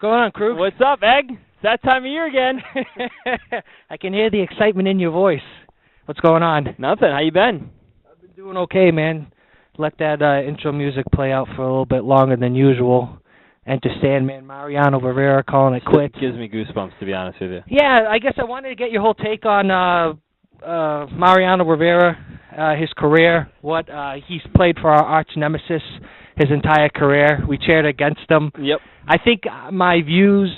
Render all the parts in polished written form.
going on, Krug? What's up, Egg? It's that time of year again. I can hear the excitement in your voice. What's going on? Nothing. How you been? I've been doing okay, man. Let that intro music play out for a little bit longer than usual. Enter Sandman, Mariano Rivera calling it quits. It gives me goosebumps, to be honest with you. Yeah, I guess I wanted to get your whole take on Mariano Rivera, his career, what he's played for our arch nemesis his entire career. We cheered against him. Yep. I think my views,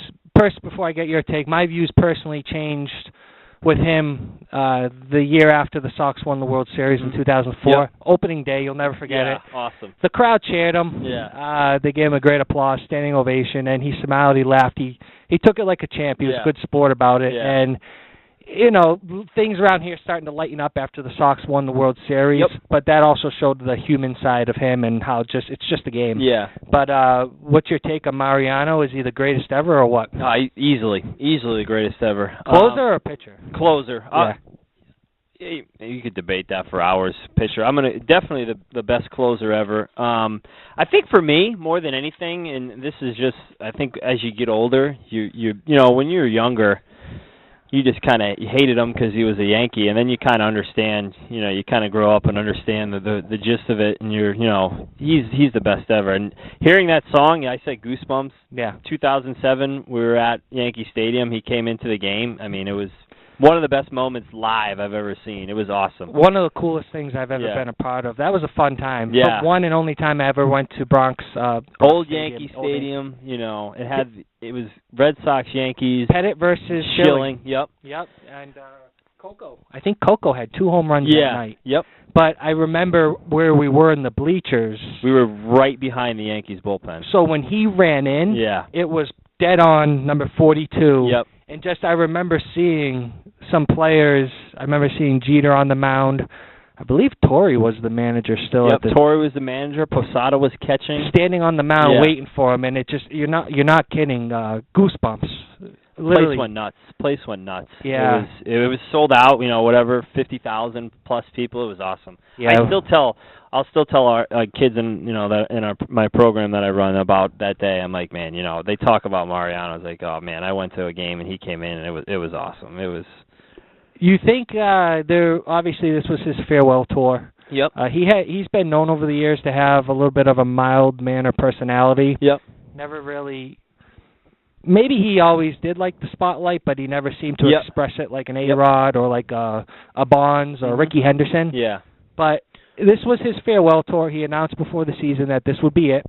before I get your take, my views personally changed with him the year after the Sox won the World Series in 2004. Yep. Opening day, you'll never forget it. Awesome. The crowd cheered him. Yeah. They gave him a great applause, standing ovation, and he smiled, he laughed. He took it like a champ. He was a good sport about it. Yeah. And, you know, things around here starting to lighten up after the Sox won the World Series. Yep. But that also showed the human side of him and how it's just a game. Yeah. But what's your take on Mariano? Is he the greatest ever or what? Easily the greatest ever. Closer or pitcher? Closer. Yeah. You could debate that for hours. Pitcher. I'm gonna definitely the best closer ever. I think for me more than anything, and this is just I think as you get older, you know when you're younger, you just kind of hated him because he was a Yankee, and then you kind of understand. You know, you kind of grow up and understand the gist of it, and he's the best ever. And hearing that song, I said goosebumps. Yeah. 2007, we were at Yankee Stadium. He came into the game. I mean, it was one of the best moments live I've ever seen. It was awesome. One of the coolest things I've ever been a part of. That was a fun time. Yeah. One and only time I ever went to Bronx. Old Yankee Stadium. You know, it was Red Sox, Yankees. Pettit versus Schilling. Yep. And Coco. I think Coco had 2 home runs that night. Yep. But I remember where we were in the bleachers. We were right behind the Yankees bullpen. So when he ran in, it was dead on number 42. Yep. And I remember seeing some players. I remember seeing Jeter on the mound. I believe Torrey was the manager still. Yep, Torrey was the manager. Posada was catching. Standing on the mound waiting for him, and it just you're not kidding. Goosebumps. Literally. Place went nuts. Yeah. It was sold out. You know, whatever, 50,000 plus people. It was awesome. Yeah. I'll still tell our kids in my program that I run about that day. I'm like, man, you know, they talk about Mariano. I was like, oh man, I went to a game and he came in and it was awesome. It was. You think obviously this was his farewell tour. Yep. He's been known over the years to have a little bit of a mild-mannered personality. Yep. Never really. Maybe he always did like the spotlight, but he never seemed to express it like an A-Rod or like a Bonds or Ricky Henderson. Yeah. But this was his farewell tour. He announced before the season that this would be it.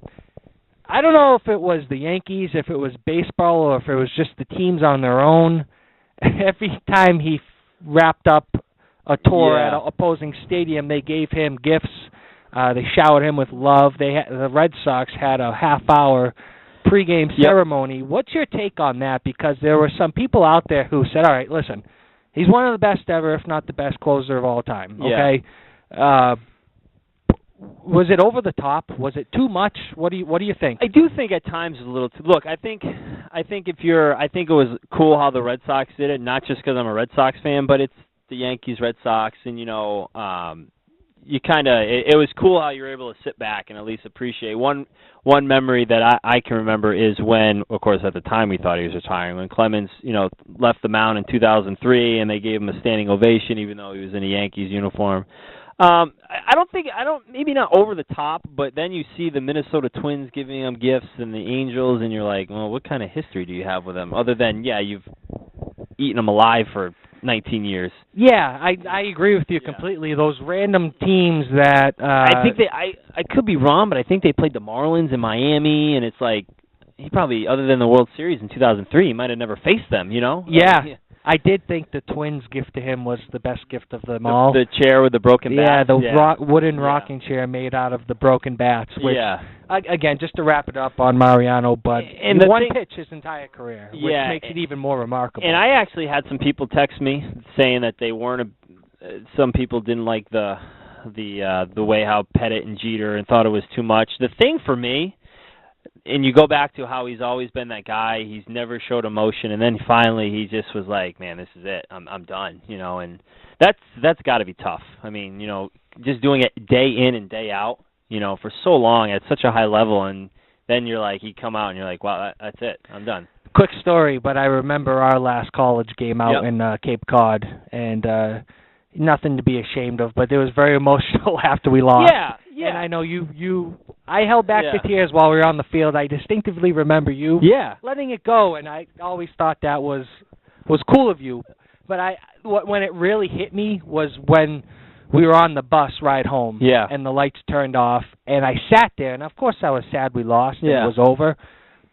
I don't know if it was the Yankees, if it was baseball, or if it was just the teams on their own. Every time he wrapped up a tour at an opposing stadium, they gave him gifts. They showered him with love. The Red Sox had a half-hour pregame ceremony. What's your take on that? Because there were some people out there who said, all right, listen, he's one of the best ever, if not the best closer of all time. Okay? Was it over the top? Was it too much? What do you think? I do think at times it's a little too. Look, I think it was cool how the Red Sox did it, not just because I'm a Red Sox fan, but it's the Yankees, Red Sox, and you know, you kind of it was cool how you were able to sit back and at least appreciate one memory that I can remember is when, of course, at the time we thought he was retiring, when Clemens, you know, left the mound in 2003 and they gave him a standing ovation even though he was in a Yankees uniform. Maybe not over the top, but then you see the Minnesota Twins giving him gifts and the Angels, and you're like, well, what kind of history do you have with them? Other than, you've eaten them alive for 19 years. Yeah, I agree with you completely. Those random teams that... I think I could be wrong, but I think they played the Marlins in Miami, and it's like, he probably, other than the World Series in 2003, he might have never faced them, you know? Yeah. I did think the Twins' gift to him was the best gift of them all. The chair with the broken bats. Wooden rocking chair made out of the broken bats. Which, again, just to wrap it up on Mariano, but in one pitch his entire career, which makes it even more remarkable. And I actually had some people text me saying that they weren't. Some people didn't like the way how Pettit and Jeter and thought it was too much. The thing for me. And you go back to how he's always been that guy. He's never showed emotion, and then finally he just was like, "Man, this is it. I'm done." You know, and that's got to be tough. I mean, you know, just doing it day in and day out, you know, for so long at such a high level, and then you're like, you come out and you're like, wow, that's it. I'm done. Quick story, but I remember our last college game out in Cape Cod, and nothing to be ashamed of, but it was very emotional after we lost. Yeah. And I know I held back the tears while we were on the field. I distinctively remember you letting it go, and I always thought that was cool of you. But when it really hit me was when we were on the bus ride home, and the lights turned off, and I sat there, and of course I was sad we lost, and it was over.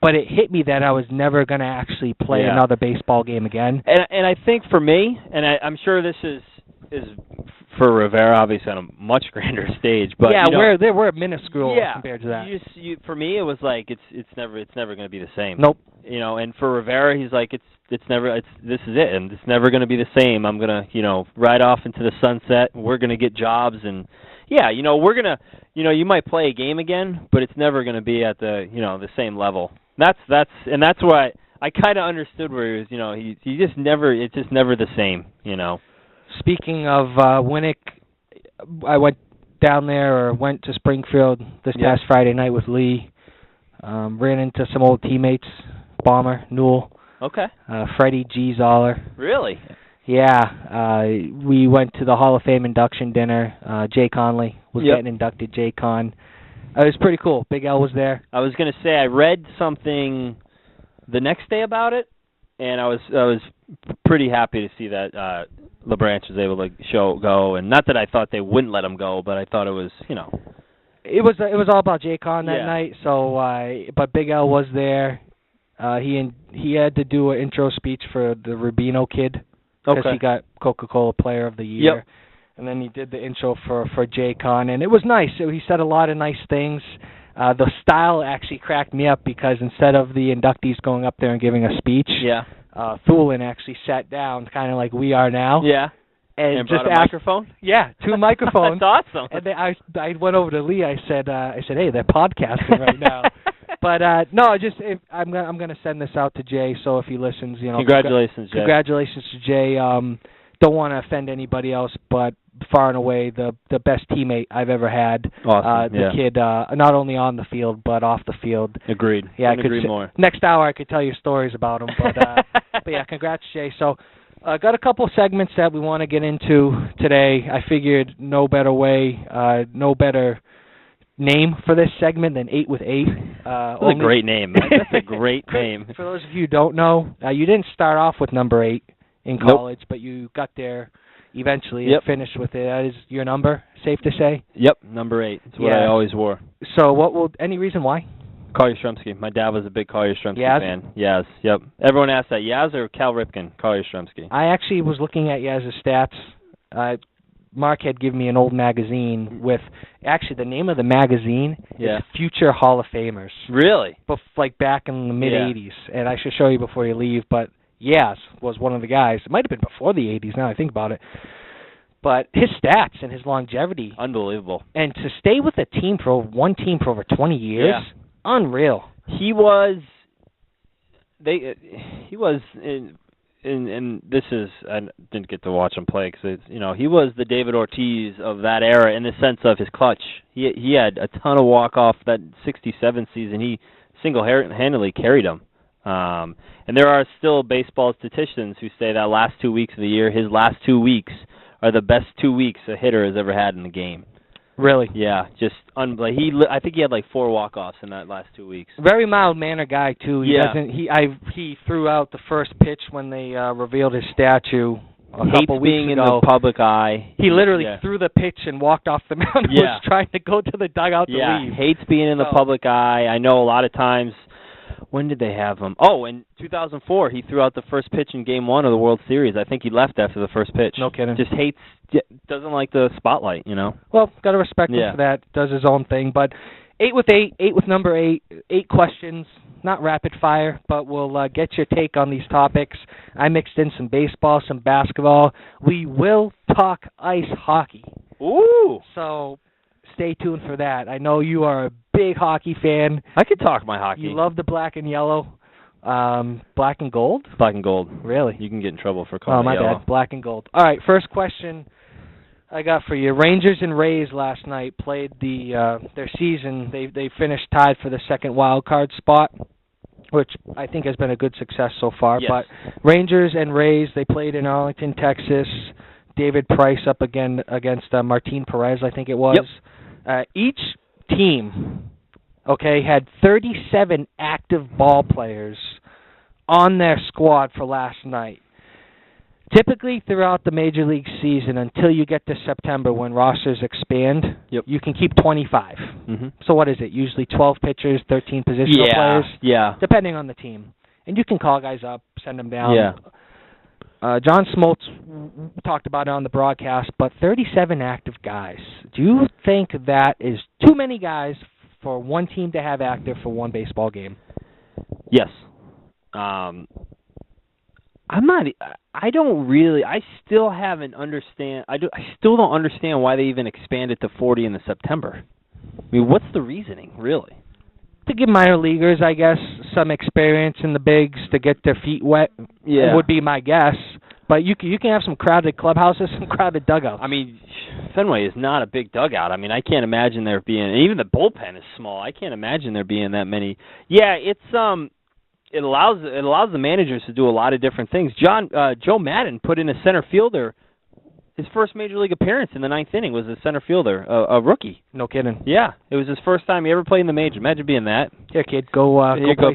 But it hit me that I was never going to actually play another baseball game again. And I think for me, and I'm sure this is for Rivera, obviously on a much grander stage, but we're minuscule compared to that. For me, it was like it's never going to be the same. Nope. And for Rivera, he's like this is it, and it's never going to be the same. I'm gonna ride off into the sunset. We're gonna get jobs, and we're gonna you might play a game again, but it's never going to be at the the same level. That's why I kind of understood where he was. He just never. It's just never the same. Speaking of Winnick, I went down there or went to Springfield this past Friday night with Lee. Ran into some old teammates, Bomber, Newell. Okay. Freddie G. Zoller. Really? Yeah. We went to the Hall of Fame induction dinner. Jay Conley was getting inducted. Jay Con. It was pretty cool. Big L was there. I was going to say I read something the next day about it, and I was pretty happy to see that LeBranch was able to go, and not that I thought they wouldn't let him go, but I thought it was It was all about Jay Con that night. So, but Big L was there. He had to do an intro speech for the Rubino kid because he got Coca-Cola Player of the Year. Yep. And then he did the intro for Jay Con, and it was nice. So he said a lot of nice things. The style actually cracked me up because instead of the inductees going up there and giving a speech, Thulin actually sat down, kind of like we are now. Yeah. And just brought a microphone? Yeah, 2 microphones. That's awesome. And I went over to Lee. I said, hey, they're podcasting right now. But no, I'm gonna send this out to Jay. So if he listens, congratulations, Jay. Congratulations to Jay. Don't want to offend anybody else, but far and away the best teammate I've ever had. Awesome. The kid, not only on the field but off the field. Agreed. Yeah, I could agree more. Next hour I could tell you stories about him, but yeah, congrats, Jay. So. Got a couple segments that we want to get into today. I figured no better name for this segment than 8 with 8. That's a great name. That's a great name. For those of you who don't know, you didn't start off with number 8 in college, but you got there eventually and finished with it. That is your number, safe to say? Yep, number 8. It's what I always wore. So any reason why? Carl Yastrzemski. My dad was a big Carl Yastrzemski fan. Yaz. Yep. Everyone asks that. Yaz or Cal Ripken? Carl Yastrzemski. I actually was looking at Yaz's stats. Mark had given me an old magazine with, actually the name of the magazine is Future Hall of Famers. Really? Like back in the mid-'80s. And I should show you before you leave, but Yaz was one of the guys. It might have been before the 80s now I think about it. But his stats and his longevity. Unbelievable. And to stay with one team for over 20 years. Yeah. Unreal. He was in this is, I didn't get to watch him play because he was the David Ortiz of that era in the sense of his clutch. He had a ton of walk-off that 67 season. He single-handedly carried them. And there are still baseball statisticians who say that last 2 weeks of the year, his last 2 weeks are the best 2 weeks a hitter has ever had in the game. Really? Yeah, just I think he had like 4 walk-offs in that last 2 weeks. Very mild-mannered guy too. He threw out the first pitch when they revealed his statue a couple weeks ago. Being in the public eye. He literally threw the pitch and walked off the mound. Was trying to go to the dugout to leave. Hates being in the public eye. I know a lot of times. When did they have him? Oh, in 2004, he threw out the first pitch in Game 1 of the World Series. I think he left after the first pitch. No kidding. Just doesn't like the spotlight, Well, got to respect him for that. Does his own thing. But 8 with 8, 8 with number 8, 8 questions. Not rapid fire, but we'll get your take on these topics. I mixed in some baseball, some basketball. We will talk ice hockey. Ooh! So stay tuned for that. I know you are a big hockey fan. I could talk my hockey. You love the black and yellow. Black and gold? Black and gold. Really? You can get in trouble for calling it yellow. Oh, my bad. Black and gold. All right, first question. I got for you. Rangers and Rays last night played their season. They finished tied for the second wild card spot, which I think has been a good success so far. Yes. But Rangers and Rays, they played in Arlington, Texas. David Price up again against Martin Perez, I think it was. Yep. Each team, had 37 active ball players on their squad for last night. Typically, throughout the Major League season, until you get to September when rosters expand, you can keep 25. Mm-hmm. So what is it? Usually 12 pitchers, 13 positional players? Yeah. Depending on the team. And you can call guys up, send them down. Yeah. John Smoltz talked about it on the broadcast, but 37 active guys. Do you think that is too many guys for one team to have active for one baseball game? Yes. I still don't understand why they even expanded to 40 in the September. I mean, what's the reasoning, really? To give minor leaguers, I guess, some experience in the bigs to get their feet wet would be my guess. But you can have some crowded clubhouses, some crowded dugouts. I mean, Fenway is not a big dugout. I mean, I can't imagine there being, and even the bullpen is small. I can't imagine there being that many. Yeah, it allows the managers to do a lot of different things. Joe Madden put in a center fielder. His first Major League appearance in the ninth inning was a center fielder, a rookie. No kidding. Yeah, it was his first time he ever played in the major. Imagine being that. Here, kid, go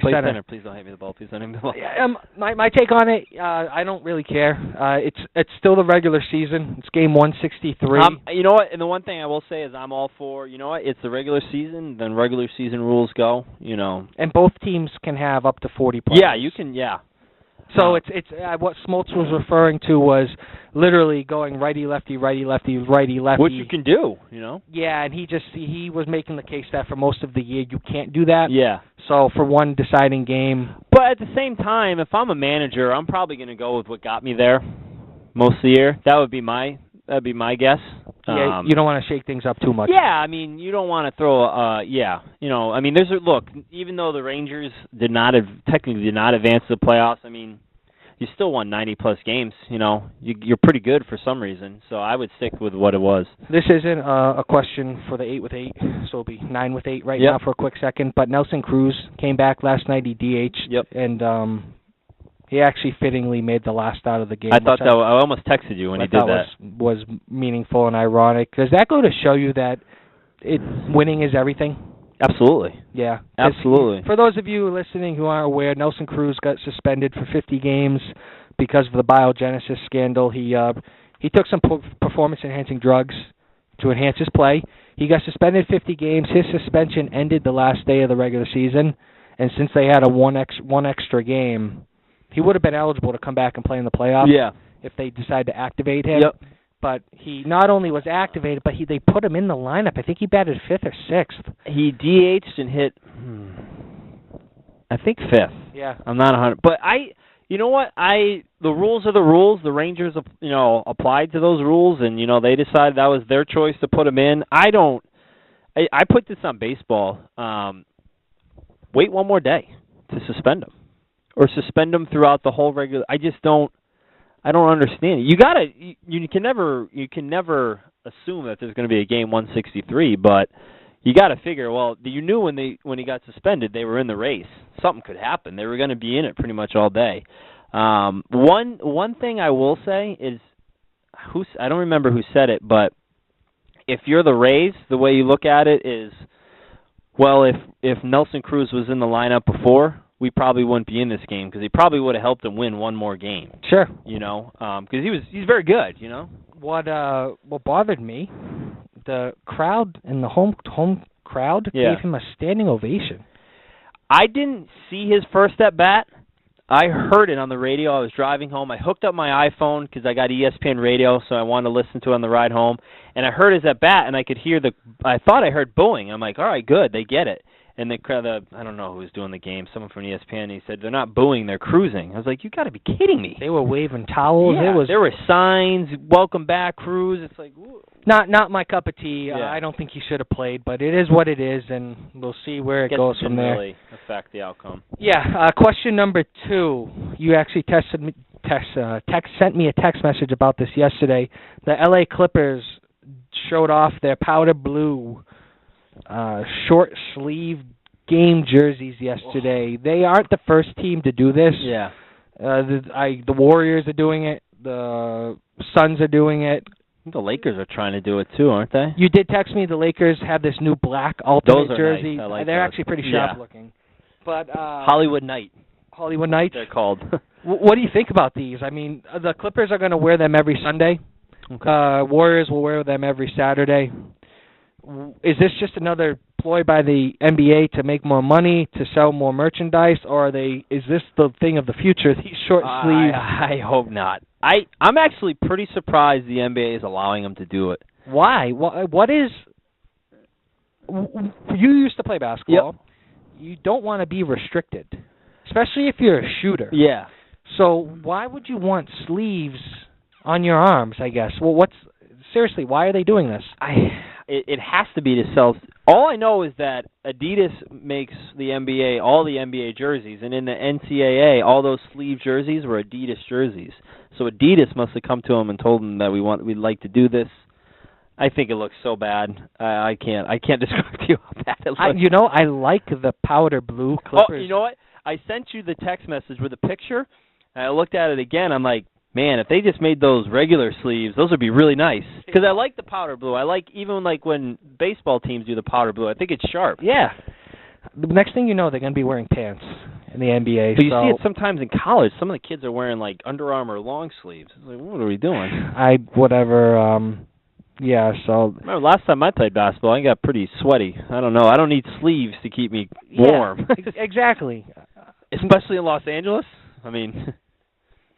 play center. Please don't hit me the ball. Please don't hit me the ball. Yeah, my take on it, I don't really care. It's still the regular season. It's game 163. You know what? And the one thing I will say is I'm all for. You know what? It's the regular season. Then regular season rules go. You know. And both teams can have up to 40 players. Yeah, you can. Yeah. So it's what Smoltz was referring to was literally going righty lefty righty lefty righty lefty. Which you can do, you know. Yeah, and he was making the case that for most of the year you can't do that. Yeah. So for one deciding game. But at the same time, if I'm a manager, I'm probably going to go with what got me there most of the year. That'd be my guess. Yeah, you don't want to shake things up too much. Yeah, I mean, you don't want to throw. You know, I mean, look. Even though the Rangers technically did not advance to the playoffs, I mean, you still won 90+ games. You know, you're pretty good for some reason. So I would stick with what it was. This isn't a question for the 8 with 8, so it'll be 9 with 8 right now for a quick second. But Nelson Cruz came back last night. He DH'd. And he actually fittingly made the last out of the game. I thought I almost texted you when he did that. Was meaningful and ironic. Does that go to show you that winning is everything? Absolutely. Yeah. Absolutely. For those of you listening who aren't aware, Nelson Cruz got suspended for 50 games because of the biogenesis scandal. He took some performance-enhancing drugs to enhance his play. He got suspended 50 games. His suspension ended the last day of the regular season, and since they had one extra game, he would have been eligible to come back and play in the playoffs if they decide to activate him. Yep. But he not only was activated, but they put him in the lineup. I think he batted 5th or 6th. He DH'd and hit, I think 5th. Yeah. I'm not 100. But you know what? The rules are the rules. The Rangers, applied to those rules, and, they decided that was their choice to put him in. I put this on baseball. Wait one more day to suspend him. Or suspend them throughout the whole regular. I don't understand it. You can never assume that there's going to be a game 163, but you got to figure. Well, you knew when he got suspended, they were in the race. Something could happen. They were going to be in it pretty much all day. One thing I will say is, I don't remember who said it, but if you're the Rays, the way you look at it is, well, if Nelson Cruz was in the lineup before, we probably wouldn't be in this game because he probably would have helped him win one more game. Sure. Because he's very good, What bothered me, the crowd and the home crowd gave him a standing ovation. I didn't see his first at bat. I heard it on the radio. I was driving home. I hooked up my iPhone because I got ESPN radio, so I wanted to listen to it on the ride home. And I heard his at bat, and I could hear I thought I heard booing. I'm like, all right, good, they get it. And the crowd, I don't know who was doing the game, someone from ESPN, he said, they're not booing, they're cruising. I was like, you got to be kidding me. They were waving towels. Yeah, there were signs, welcome back, Cruz. It's like, whoa. Not my cup of tea. Yeah. I don't think he should have played, but it is what it is, and we'll see where it goes from there. Really affect the outcome. Yeah, question number 2. You actually sent me a text message about this yesterday. The LA Clippers showed off their powder blue short sleeve game jerseys yesterday. They aren't the first team to do this. Yeah. The Warriors are doing it. The Suns are doing it. The Lakers are trying to do it too, aren't they? You did text me the Lakers have this new black ultimate jersey. Nice. I like They're those. actually pretty sharp looking. But Hollywood Night. Hollywood Night. They're called. What do you think about these? I mean, the Clippers are going to wear them every Sunday. Okay. Warriors will wear them every Saturday. Is this just another ploy by the NBA to make more money, to sell more merchandise, or is this the thing of the future, these short sleeves? I hope not. I'm actually pretty surprised the NBA is allowing them to do it. Why? What is... You used to play basketball. Yep. You don't want to be restricted, especially if you're a shooter. Yeah. So why would you want sleeves on your arms, I guess? Well, seriously, why are they doing this? It has to be to sell. All I know is that Adidas makes the NBA, all the NBA jerseys, and in the NCAA, all those sleeve jerseys were Adidas jerseys. So Adidas must have come to them and told them that we'd like to do this. I think it looks so bad. I can't describe to you how bad it looks. I like the powder blue Clippers. Oh, you know what? I sent you the text message with a picture, and I looked at it again. I'm like, man, if they just made those regular sleeves, those would be really nice. Because I like the powder blue. I like even when baseball teams do the powder blue. I think it's sharp. Yeah. The next thing you know, they're going to be wearing pants in the NBA. But you see it sometimes in college. Some of the kids are wearing like Under Armour long sleeves. It's like, what are we doing? Yeah, so... Remember last time I played basketball, I got pretty sweaty. I don't know. I don't need sleeves to keep me warm. Yeah, exactly. Especially in Los Angeles. I mean...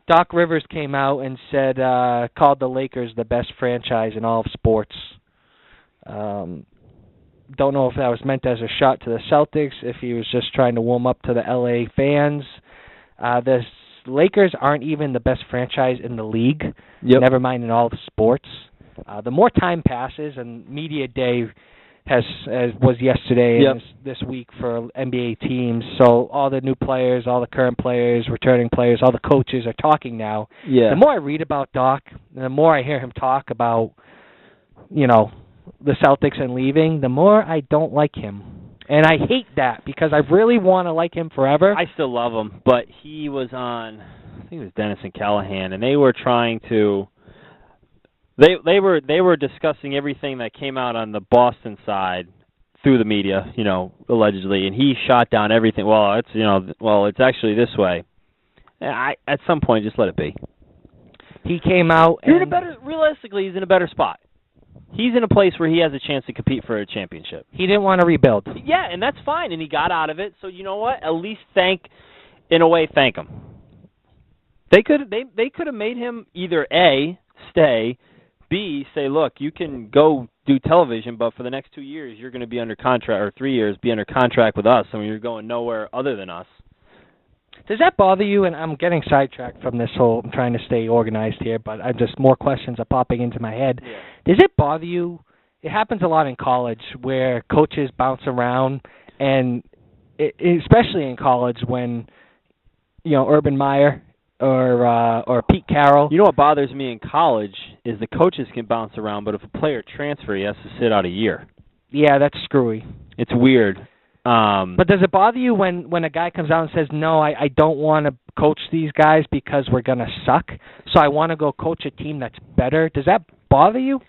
Doc Rivers came out and said, called the Lakers the best franchise in all of sports. Don't know if that was meant as a shot to the Celtics, if he was just trying to warm up to the LA fans. The Lakers aren't even the best franchise in the league, never mind in all of sports. The more time passes, and media day was yesterday and this week for NBA teams, so all the new players, all the current players, returning players, all the coaches are talking now. Yeah. The more I read about Doc, the more I hear him talk about, the Celtics and leaving, the more I don't like him. And I hate that because I really want to like him forever. I still love him, but he was on, I think it was Dennis and Callahan, and they were trying to... They were discussing everything that came out on the Boston side through the media, allegedly, and he shot down everything. Well, it's actually this way. At some point, just let it be. He came out. Realistically, he's in a better spot. He's in a place where he has a chance to compete for a championship. He didn't want to rebuild. Yeah, and that's fine, and he got out of it. So you know what? At least thank him. They could have made him either A, stay, B, say, look, you can go do television, but for the next 2 years, you're going to be under contract, or 3 years, be under contract with us, and you're going nowhere other than us. Does that bother you? And I'm getting sidetracked from this whole, I'm trying to stay organized here, but more questions are popping into my head. Yeah. Does it bother you? It happens a lot in college where coaches bounce around, and especially in college when, Urban Meyer or Pete Carroll. You know what bothers me in college is the coaches can bounce around, but if a player transfers, he has to sit out a year. Yeah, that's screwy. It's weird. But does it bother you when a guy comes out and says, no, I don't want to coach these guys because we're going to suck, so I want to go coach a team that's better? Does that bother you?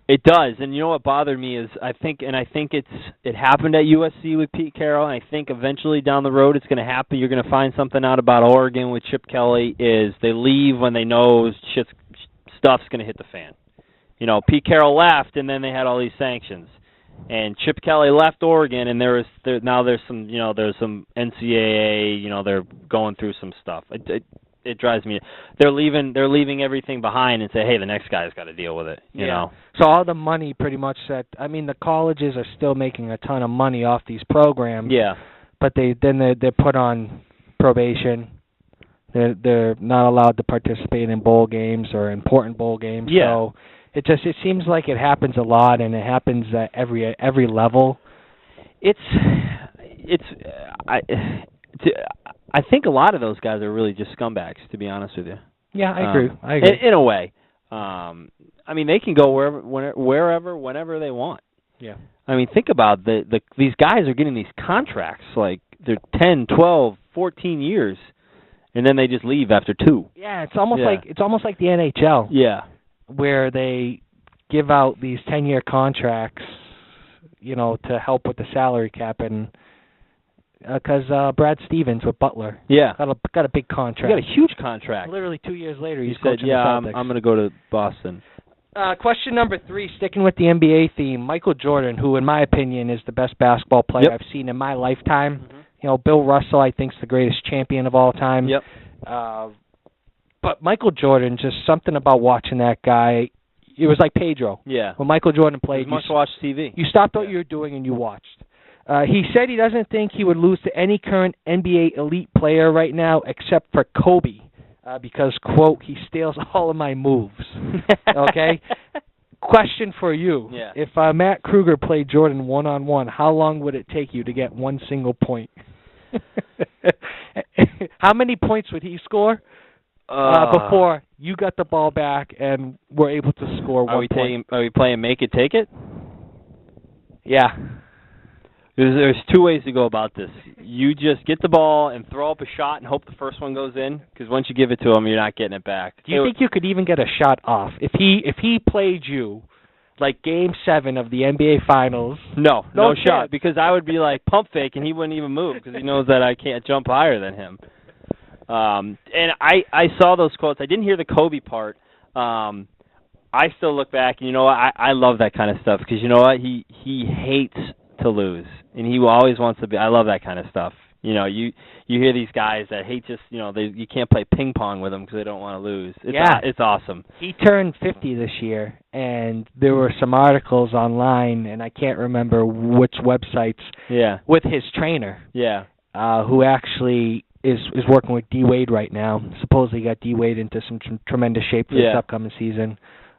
It does, and you know what bothered me is I think it happened at USC with Pete Carroll, and I think eventually down the road it's going to happen. You're going to find something out about Oregon with Chip Kelly is they leave when they know stuff's going to hit the fan. Pete Carroll left, and then they had all these sanctions, and Chip Kelly left Oregon, and there's some NCAA, they're going through some stuff. It drives me. They're leaving everything behind and say, hey, the next guy's got to deal with it. You know. So all the money pretty much the colleges are still making a ton of money off these programs. Yeah. But they're put on probation. They're not allowed to participate in bowl games or important bowl games. Yeah. So it seems like it happens a lot, and it happens at every level. I think a lot of those guys are really just scumbags, to be honest with you. Yeah, I agree. In a way. I mean, they can go wherever, whenever they want. Yeah. I mean, think about these guys are getting these contracts like they're 10, 12, 14 years, and then they just leave after 2. Yeah, it's almost like the NHL. Yeah. Where they give out these 10-year contracts, to help with the salary cap, and because Brad Stevens with Butler, got a big contract. He got a huge contract. Literally 2 years later, he's said, coaching the Celtics. I'm going to go to Boston. Question number 3, sticking with the NBA theme, Michael Jordan, who in my opinion is the best basketball player I've seen in my lifetime. Mm-hmm. Bill Russell, I think, is the greatest champion of all time. Yep. But Michael Jordan, just something about watching that guy. It was like Pedro. Yeah. When Michael Jordan played, you must watch TV. You stopped what you were doing and you watched. He said he doesn't think he would lose to any current NBA elite player right now except for Kobe, because, quote, he steals all of my moves. Okay? Question for you. Yeah. If Matt Kruger played Jordan one-on-one, how long would it take you to get one single point? How many points would he score before you got the ball back and were able to score 1 point? Are we playing make it, take it? Yeah. There's 2 ways to go about this. You just get the ball and throw up a shot and hope the first one goes in, because once you give it to him, you're not getting it back. Do you think you could even get a shot off? If he played you like Game 7 of the NBA Finals? No shot, because I would be like pump fake and he wouldn't even move because he knows that I can't jump higher than him. And I saw those quotes. I didn't hear the Kobe part. I still look back and I love that kind of stuff because he hates to lose and he always wants to be. I love that kind of stuff. You hear these guys that hate just you can't play ping pong with them because they don't want to lose. It's awesome. He turned 50 this year, and there were some articles online, and I can't remember which websites. Yeah. With his trainer. Yeah. Who actually is working with D Wade right now. Supposedly got D Wade into some tremendous shape for this upcoming season.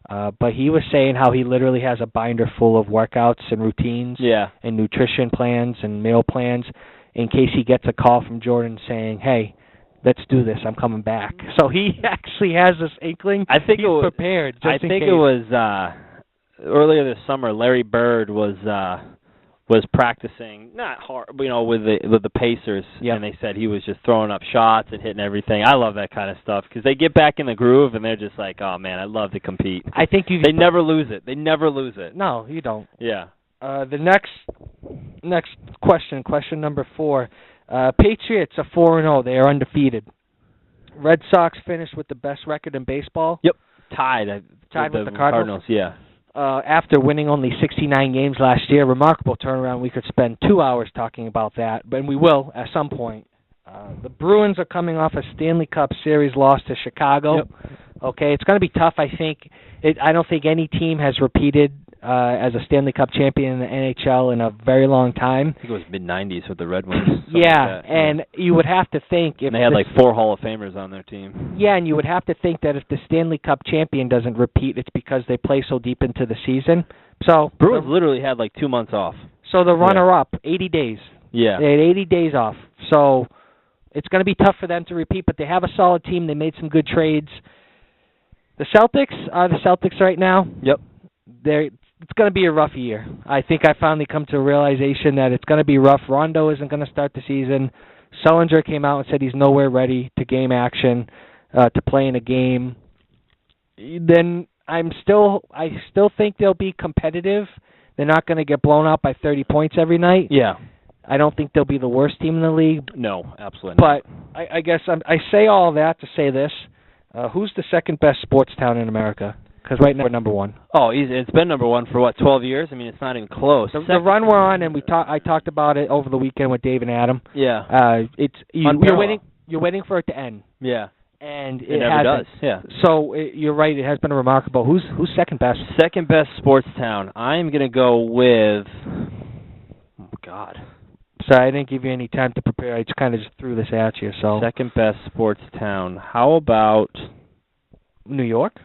But he was saying how he literally has a binder full of workouts and routines and nutrition plans and meal plans in case he gets a call from Jordan saying, hey, let's do this, I'm coming back. So he actually has this inkling. I think he's prepared. I think it was earlier this summer, Larry Bird was practicing, not hard, with the Pacers, and they said he was just throwing up shots and hitting everything. I love that kind of stuff because they get back in the groove and they're just like, oh man, I love to compete. I think they never lose it. They never lose it. No, you don't. Yeah. The next question number 4. Patriots are 4-0. They are undefeated. Red Sox finished with the best record in baseball. Yep. Tied with the Cardinals. Yeah. After winning only 69 games last year, remarkable turnaround. We could spend 2 hours talking about that, but we will at some point. The Bruins are coming off a Stanley Cup Series loss to Chicago. Yep. Okay, it's going to be tough, I think. I don't think any team has repeated as a Stanley Cup champion in the NHL in a very long time. I think it was mid-90s with the Red Wings. Yeah, and you would have to think if they had like 4 Hall of Famers on their team. Yeah, and you would have to think that if the Stanley Cup champion doesn't repeat, it's because they play so deep into the season. So Bruins literally had like 2 months off. So the runner-up, 80 days. Yeah. They had 80 days off. So it's going to be tough for them to repeat, but they have a solid team. They made some good trades. The Celtics are the Celtics right now. Yep. It's going to be a rough year. I think I finally come to a realization that it's going to be rough. Rondo isn't going to start the season. Sullinger came out and said he's nowhere ready to game action, to play in a game. Then I still think they'll be competitive. They're not going to get blown out by 30 points every night. Yeah. I don't think they'll be the worst team in the league. No, absolutely not. But I guess I say all that to say this. Who's the second best sports town in America? Because right now we're number 1. Oh, it's been number 1 for, 12 years? I mean, it's not even close. The run we're on, and I talked about it over the weekend with Dave and Adam. Yeah. You're waiting for it to end. Yeah. And it never does. Yeah. So you're right. It has been remarkable. Who's second best? Second best sports town. I'm going to go with. Oh God. Sorry, I didn't give you any time to prepare. I just kind of threw this at you. So second best sports town. How about New York?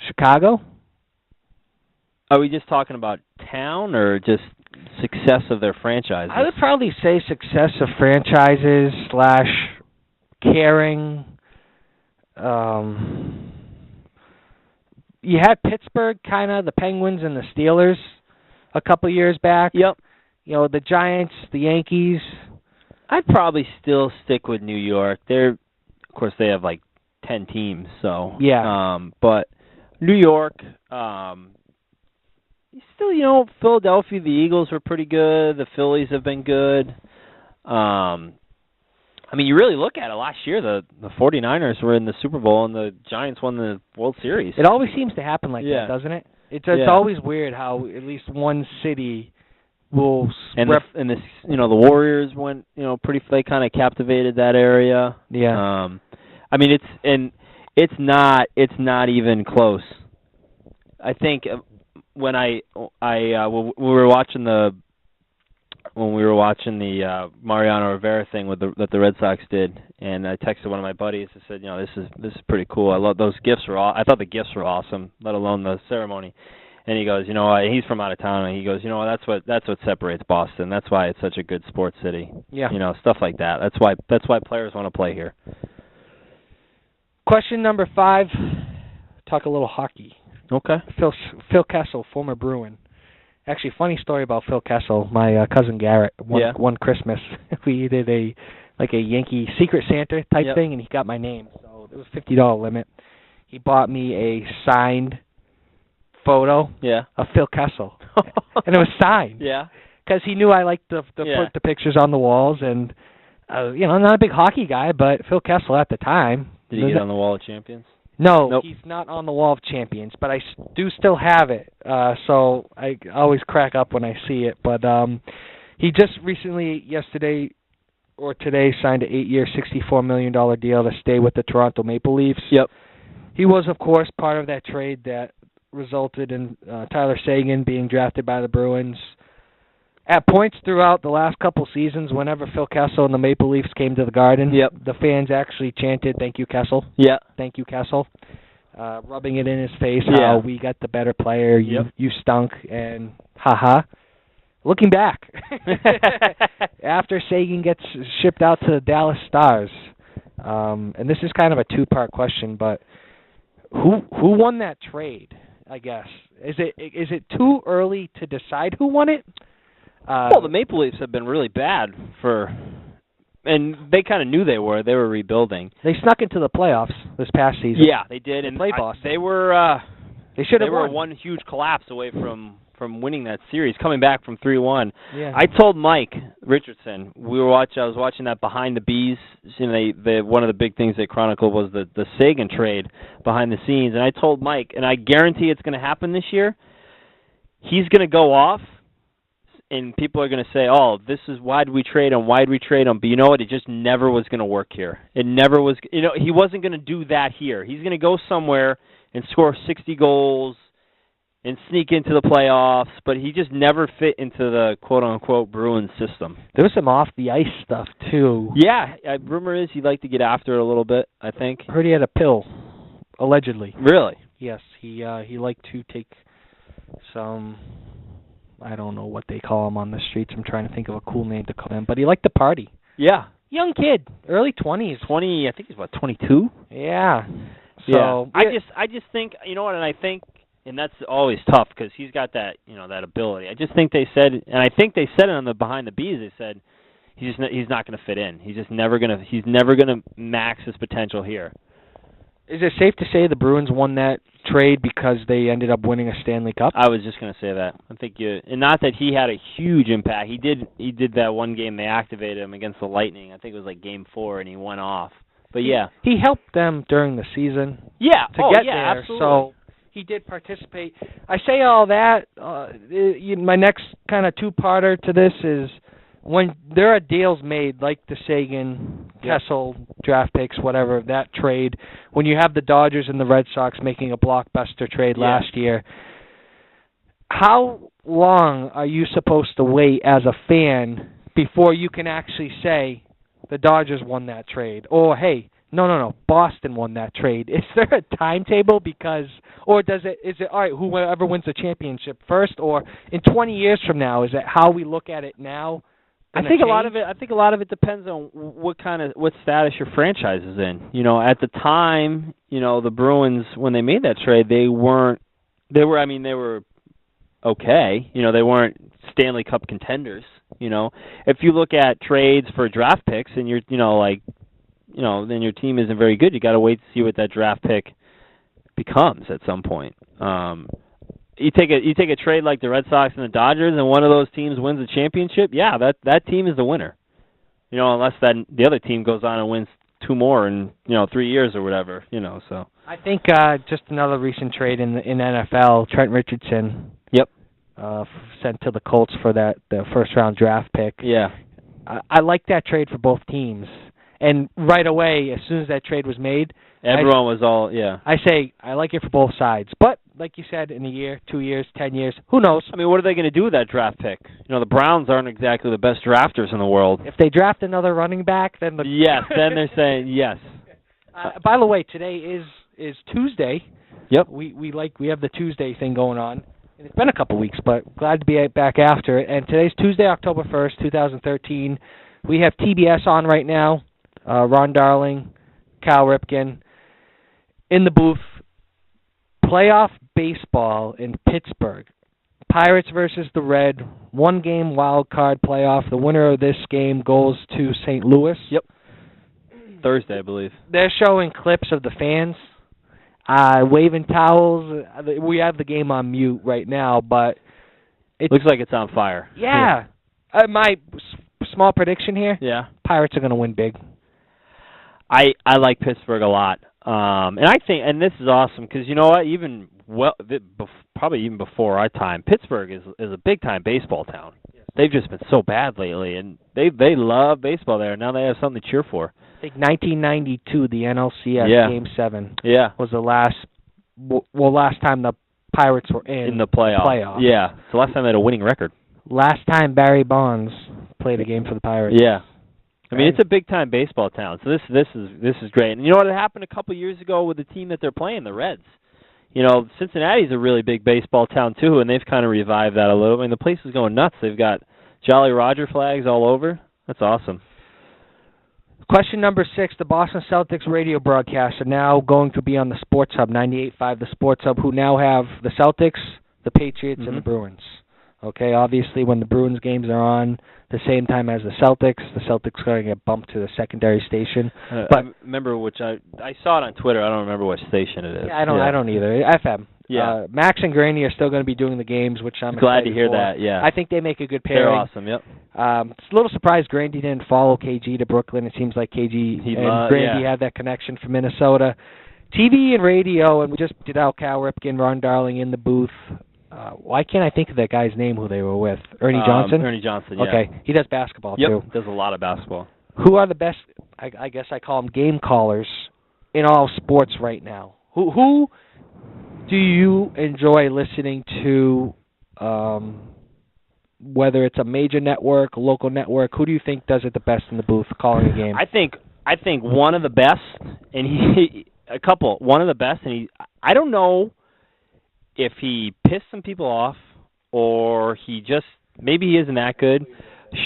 Chicago? Are we just talking about town or just success of their franchises? I would probably say success of franchises / caring. you had Pittsburgh, kind of the Penguins and the Steelers a couple years back. Yep. The Giants, the Yankees. I'd probably still stick with New York. Of course, they have like 10 teams, so yeah. But New York, still, Philadelphia, the Eagles were pretty good. The Phillies have been good. You really look at it. Last year, the 49ers were in the Super Bowl, and the Giants won the World Series. It always seems to happen like that, doesn't it? It's always weird how at least one city will. And the Warriors went, they kind of captivated that area. Yeah. It's not even close. I think when we were watching the Mariano Rivera thing that the Red Sox did, and I texted one of my buddies and said, this is pretty cool. I love those gifts. I thought the gifts were awesome, let alone the ceremony. And he goes, he's from out of town, and he goes, that's what separates Boston. That's why it's such a good sports city. Yeah. Stuff like that. That's why players want to play here. Question number 5. Talk a little hockey. Okay. Phil Kessel, former Bruin. Actually, funny story about Phil Kessel. My cousin Garrett, one Christmas, we did a Yankee Secret Santa type thing, and he got my name. So it was $50 limit. He bought me a signed photo of Phil Kessel, and it was signed. Yeah. Because he knew I liked to put the pictures on the walls, and I'm not a big hockey guy, but Phil Kessel at the time. Did he get on the wall of champions? No, nope. He's not on the wall of champions, but I do still have it. So I always crack up when I see it. But he just recently, yesterday or today, signed an 8-year, $64 million deal to stay with the Toronto Maple Leafs. Yep. He was, of course, part of that trade that resulted in Tyler Seguin being drafted by the Bruins. At points throughout the last couple seasons, whenever Phil Kessel and the Maple Leafs came to the Garden, the fans actually chanted, "Thank you, Kessel." Yeah. Thank you, Kessel. Rubbing it in his face how we got the better player, you stunk, and ha-ha. Looking back, after Seguin gets shipped out to the Dallas Stars, and this is kind of a two-part question, but who won that trade, I guess? Is it too early to decide who won it? Well, the Maple Leafs have been really bad and they kind of knew they were rebuilding. They snuck into the playoffs this past season. Yeah, they did, and they were one huge collapse away from winning that series, coming back from 3-1. Yeah. I told Mike Richardson, I was watching that Behind the Bees. One of the big things they chronicled was the Seguin trade behind the scenes, and I told Mike, and I guarantee it's going to happen this year. He's going to go off. And people are going to say, this is why did we trade him? Why did we trade him? But you know what? It just never was going to work here. It never was. He wasn't going to do that here. He's going to go somewhere and score 60 goals and sneak into the playoffs, but he just never fit into the quote-unquote Bruins system. There was some off-the-ice stuff, too. Yeah. Rumor is he'd like to get after it a little bit, I think. Heard he had a pill, allegedly. Really? Yes. He liked to take some... I don't know what they call him on the streets. I'm trying to think of a cool name to call him. But he liked to party. Yeah. Young kid. Early 20s. I think he's, 22? Yeah. So I just think, you know what, and I think, and that's always tough because he's got that, that ability. I just think they said, and I think they said it on the Behind the Bees, they said he's not going to fit in. He's never going to max his potential here. Is it safe to say the Bruins won that trade because they ended up winning a Stanley Cup? I was just going to say that. I think and not that he had a huge impact. He did that one game they activated him against the Lightning. I think it was like Game 4, and he went off. But yeah, he helped them during the season. Yeah, to get there. Absolutely. So he did participate. I say all that. My next kind of two-parter to this is when there are deals made like the Seguin, Kessel, draft picks, whatever, that trade, when you have the Dodgers and the Red Sox making a blockbuster trade last year, how long are you supposed to wait as a fan before you can actually say the Dodgers won that trade? Or, hey, no, Boston won that trade. Is there a timetable? Or is it, all right, whoever wins the championship first? Or in 20 years from now, is it how we look at it now? I think a lot of it depends on what status your franchise is in. You know, at the time, you know, the Bruins, when they made that trade, they were okay. You know, they weren't Stanley Cup contenders. You know, if you look at trades for draft picks and then your team isn't very good, you got to wait to see what that draft pick becomes at some point. You take a trade like the Red Sox and the Dodgers, and one of those teams wins a championship. Yeah, that team is the winner. You know, unless the other team goes on and wins 2 more in 3 years or whatever. You know, so I think just another recent trade in NFL, Trent Richardson. Yep. Sent to the Colts for the first round draft pick. Yeah. I like that trade for both teams. And right away, as soon as that trade was made, everyone was all, yeah. I say, I like it for both sides. But, like you said, in a year, 2 years, 10 years, who knows? I mean, what are they going to do with that draft pick? You know, the Browns aren't exactly the best drafters in the world. If they draft another running back, then Yes, then they're saying yes. By the way, today is Tuesday. Yep. We have the Tuesday thing going on. And it's been a couple weeks, but glad to be back after it. And today's Tuesday, October 1st, 2013. We have TBS on right now. Ron Darling, Cal Ripken, in the booth. Playoff baseball in Pittsburgh. Pirates versus the Red. 1-game wild card playoff. The winner of this game goes to St. Louis. Yep. Thursday, I believe. They're showing clips of the fans waving towels. We have the game on mute right now, but it looks like it's on fire. Yeah. My small prediction here. Yeah. Pirates are going to win big. I like Pittsburgh a lot, and I think, and this is awesome because you know what? Probably even before our time, Pittsburgh is a big time baseball town. Yes. They've just been so bad lately, and they love baseball there. Now they have something to cheer for. I think 1992, the NLCS Game 7 was the last time the Pirates were in the playoffs. Yeah, it's the last time they had a winning record. Last time Barry Bonds played a game for the Pirates. Yeah. I mean, it's a big-time baseball town, so this is great. And you know what happened a couple years ago with the team that they're playing, the Reds? You know, Cincinnati's a really big baseball town, too, and they've kind of revived that a little. I mean, the place is going nuts. They've got Jolly Roger flags all over. That's awesome. Question number 6, the Boston Celtics radio broadcasts are now going to be on the Sports Hub, 98.5, the Sports Hub, who now have the Celtics, the Patriots, and the Bruins. Okay, obviously when the Bruins games are on the same time as the Celtics are going to get bumped to the secondary station. But I remember I saw it on Twitter. I don't remember what station it is. Yeah, I don't either. FM. Yeah. Max and Graney are still going to be doing the games, which I'm glad excited to hear for. that. Yeah. I think they make a good pairing. They're awesome. Yep. It's a little surprised Grandy didn't follow KG to Brooklyn. It seems like KG and Grandy had that connection from Minnesota. TV and radio, and we just did out Cal Ripken, Ron Darling in the booth. Why can't I think of that guy's name who they were with? Ernie Johnson? Ernie Johnson, yeah. Okay, he does basketball, too. Does a lot of basketball. Who are the best, I guess I call them game callers, in all sports right now? Who do you enjoy listening to, whether it's a major network, local network? Who do you think does it the best in the booth calling a game? I think one of the best, and one of the best, and I don't know if he pissed some people off or maybe he isn't that good.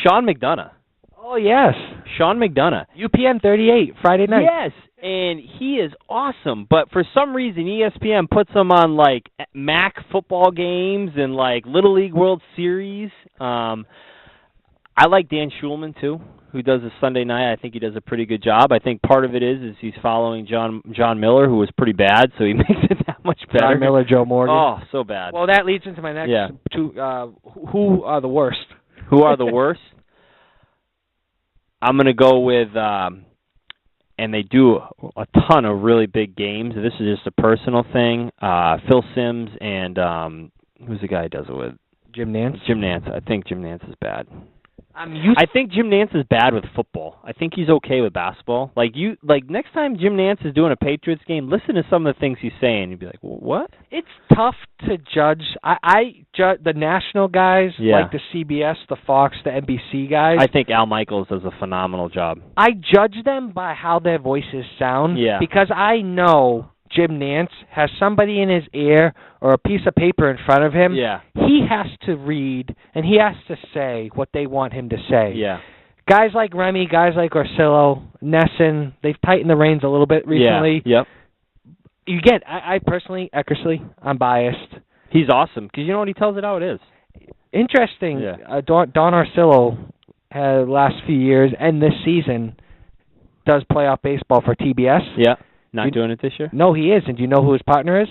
Sean McDonough. Oh, yes. Sean McDonough. UPN 38, Friday night. Yes, and he is awesome. But for some reason, ESPN puts him on, like, MAC football games and, like, Little League World Series. I like Dan Schulman, too, who does a Sunday night. I think he does a pretty good job. I think part of it is he's following John Miller, who was pretty bad, so he makes it that much better. John Miller, Joe Morgan. Oh, so bad. Well, that leads into my next two. Who are the worst? Who are the worst? I'm going to go with, and they do a ton of really big games. This is just a personal thing. Phil Simms and who's the guy who does it with? Jim Nance. Jim Nance. I think Jim Nance is bad. I think Jim Nance is bad with football. I think he's okay with basketball. Like next time Jim Nance is doing a Patriots game, listen to some of the things he's saying. You'd be like, well, what? It's tough to judge. I judge the national guys, like the CBS, the Fox, the NBC guys. I think Al Michaels does a phenomenal job. I judge them by how their voices sound. Yeah. Because I know Jim Nance has somebody in his ear or a piece of paper in front of him, Yeah. he has to read and he has to say what they want him to say. Yeah. Guys like Remy, guys like Orsillo, Nesson, they've tightened the reins a little bit recently. Yeah. Yep. You get, I personally, Eckersley, I'm biased. He's awesome because you know what, he tells it how it is. Interesting. Yeah. Don Orsillo, last few years and this season, does playoff baseball for TBS. Yeah. Not doing it this year? No, he is. And do you know who his partner is?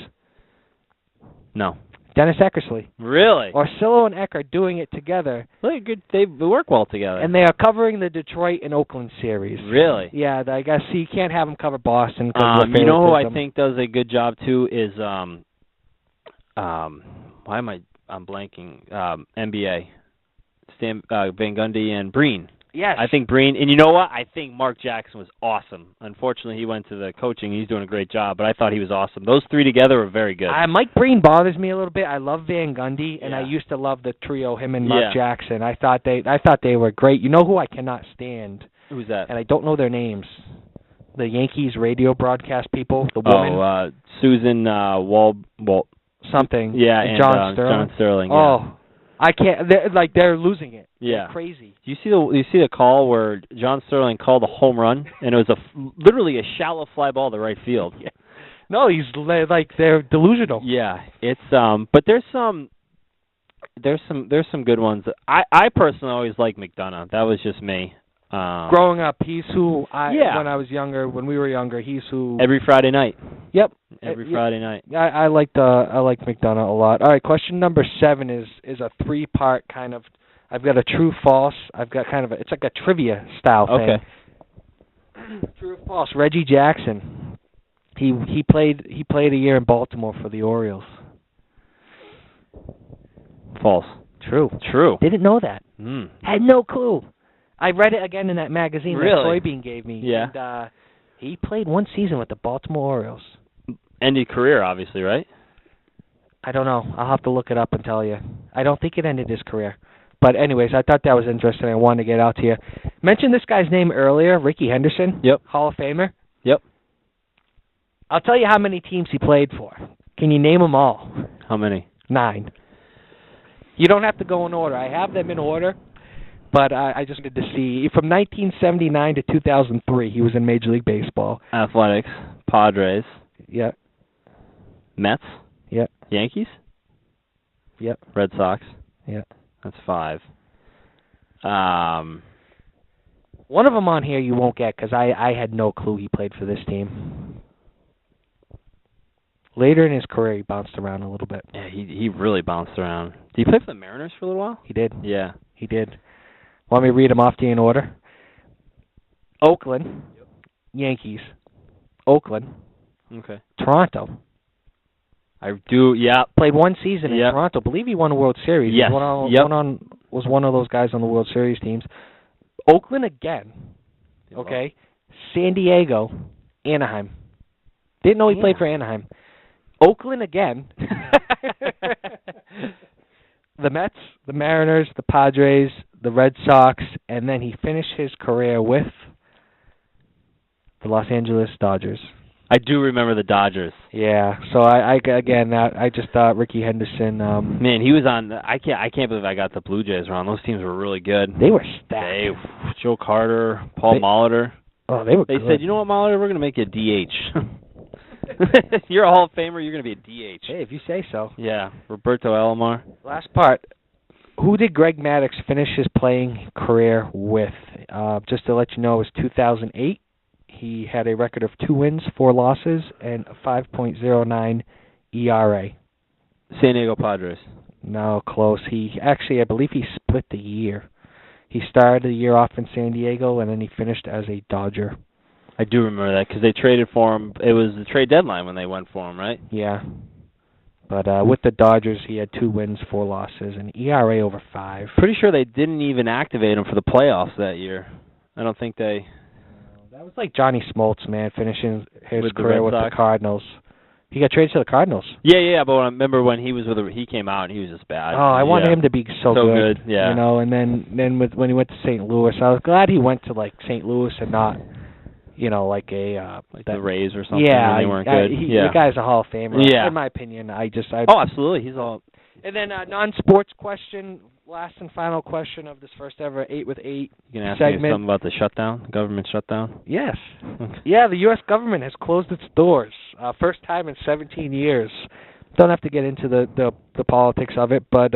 No. Dennis Eckersley. Really? Orsillo and Eck are doing it together. Really good. They work well together. And they are covering the Detroit and Oakland series. Really? Yeah, I guess you can't have them cover Boston. You know who I think does a good job too is why am I'm blanking? NBA. Van Gundy and Breen. Yes. I think Breen, and you know what? I think Mark Jackson was awesome. Unfortunately, he went to the coaching. He's doing a great job, but I thought he was awesome. Those three together were very good. Mike Breen bothers me a little bit. I love Van Gundy, and Yeah. I used to love the trio, him and Mark Jackson. I thought they were great. You know who I cannot stand? Who's that? And I don't know their names. The Yankees radio broadcast people, the woman. Susan something. Yeah, and and John Sterling. John Sterling. Yeah. Oh, I can't. They're losing it. Yeah. They're crazy. You see the call where John Sterling called a home run, and it was literally a shallow fly ball to right field. Yeah. No, they're delusional. Yeah, it's but there's some good ones. I personally always like McDonough. That was just me. Growing up, he's who when we were younger, he's who. Every Friday night. Yep. Friday night. I like McDonough a lot. All right, question number 7 is a 3-part kind of. I've got a true false. I've got kind of it's like a trivia style thing. Okay. True or false? Reggie Jackson. He played a year in Baltimore for the Orioles. False. True. Didn't know that. Had no clue. I read it again in that magazine that Soybean gave me. Yeah. And he played one season with the Baltimore Orioles. Ended career, obviously, right? I don't know. I'll have to look it up and tell you. I don't think it ended his career. But anyways, I thought that was interesting. I wanted to get out to you. Mentioned this guy's name earlier, Ricky Henderson. Yep. Hall of Famer. Yep. I'll tell you how many teams he played for. Can you name them all? How many? 9. You don't have to go in order. I have them in order, but I just wanted to see. From 1979 to 2003, he was in Major League Baseball. Athletics, Padres. Yeah. Mets. Yeah. Yankees. Yep. Red Sox. Yeah. That's 5. One of them on here you won't get because I had no clue he played for this team. Later in his career, he bounced around a little bit. Yeah, he really bounced around. Did he play for the Mariners for a little while? He did. Yeah. He did. Want me to read them off to you in order? Oakland. Yep. Yankees. Oakland. Okay. Toronto. I do, yeah. Played one season in Toronto. Believe he won a World Series. Yes. Was one of those guys on the World Series teams. Oakland again. Okay. San Diego. Anaheim. Didn't know he played for Anaheim. Oakland again. The Mets, the Mariners, the Padres, the Red Sox, and then he finished his career with the Los Angeles Dodgers. I do remember the Dodgers. Yeah, so I just thought Ricky Henderson. Man, he was on. I can't believe I got the Blue Jays wrong. Those teams were really good. They were stacked. Joe Carter, Paul Molitor. Oh, they were. They said, you know what, Molitor, we're going to make you a DH. You're a Hall of Famer. You're going to be a DH. Hey, if you say so. Yeah, Roberto Alomar. Last part. Who did Greg Maddux finish his playing career with? Just to let you know, it was 2008. He had a record of 2 wins, 4 losses, and a 5.09 ERA. San Diego Padres. No, close. I believe he split the year. He started the year off in San Diego, and then he finished as a Dodger. I do remember that because they traded for him. It was the trade deadline when they went for him, right? Yeah. But with the Dodgers, he had 2 wins, 4 losses, and ERA over 5. Pretty sure they didn't even activate him for the playoffs that year. I don't think they... That was like Johnny Smoltz, man, finishing his with career with the Cardinals. He got traded to the Cardinals. Yeah, but I remember when he was he came out and he was just bad. Oh, I wanted him to be so good. Yeah. You know, and then when he went to St. Louis, I was glad he went to like St. Louis and not, like the Rays or something. Yeah, when they weren't good. The guy's a Hall of Famer. Yeah. In my opinion, Oh, absolutely, he's all. And then non-sports question, last and final question of this first ever 8 with 8 You can ask segment. me something about the shutdown, government shutdown. Yes. Yeah, the U.S. government has closed its doors. First time in 17 years. Don't have to get into the politics of it, but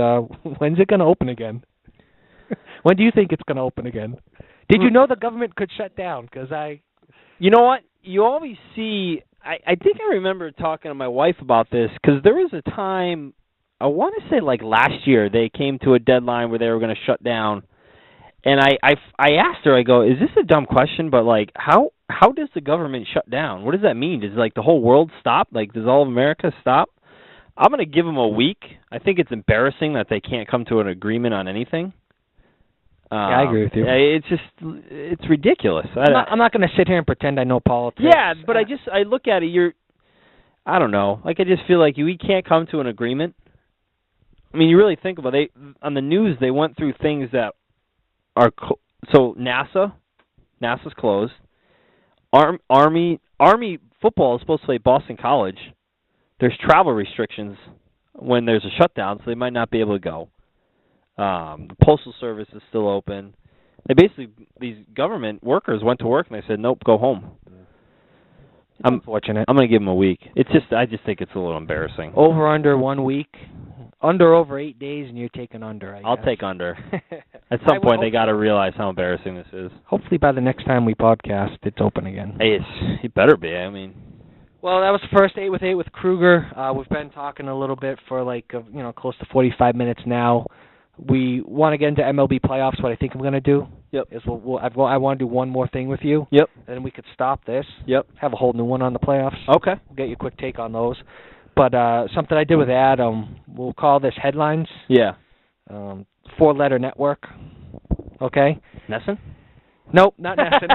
when's it going to open again? When do you think it's going to open again? Did you know the government could shut down? You know what? You always see. I think I remember talking to my wife about this because there was a time. I want to say like last year they came to a deadline where they were going to shut down, and I asked her. I go, "Is this a dumb question? But like, how does the government shut down? What does that mean? Does like the whole world stop? Like, does all of America stop?" I'm going to give them a week. I think it's embarrassing that they can't come to an agreement on anything. Yeah, I agree with you. It's ridiculous. I'm not going to sit here and pretend I know politics. Yeah, but I look at it. I don't know. Like I just feel like we can't come to an agreement. I mean, you really think about it. On the news, they went through things that are so NASA's closed. Army football is supposed to play Boston College. There's travel restrictions when there's a shutdown, so they might not be able to go. The Postal Service is still open. These government workers went to work and they said, "Nope, go home." I'm unfortunate. I'm going to give them a week. I just think it's a little embarrassing. Over under 1 week, over 8 days, and you're taking under. I'll take under. At some point, they got to realize how embarrassing this is. Hopefully, by the next time we podcast, it's open again. Hey, it better be. I mean. Well, that was the first 8 with 8 with Kruger. We've been talking a little bit for close to 45 minutes now. We want to get into MLB playoffs. What I think I'm going to do is I want to do one more thing with you. Yep. And then we could stop this. Yep. Have a whole new one on the playoffs. Okay. We'll get you a quick take on those. But something I did with Adam, we'll call this headlines. Yeah. 4-letter network. Okay. Nesson? Nope, not Nesson.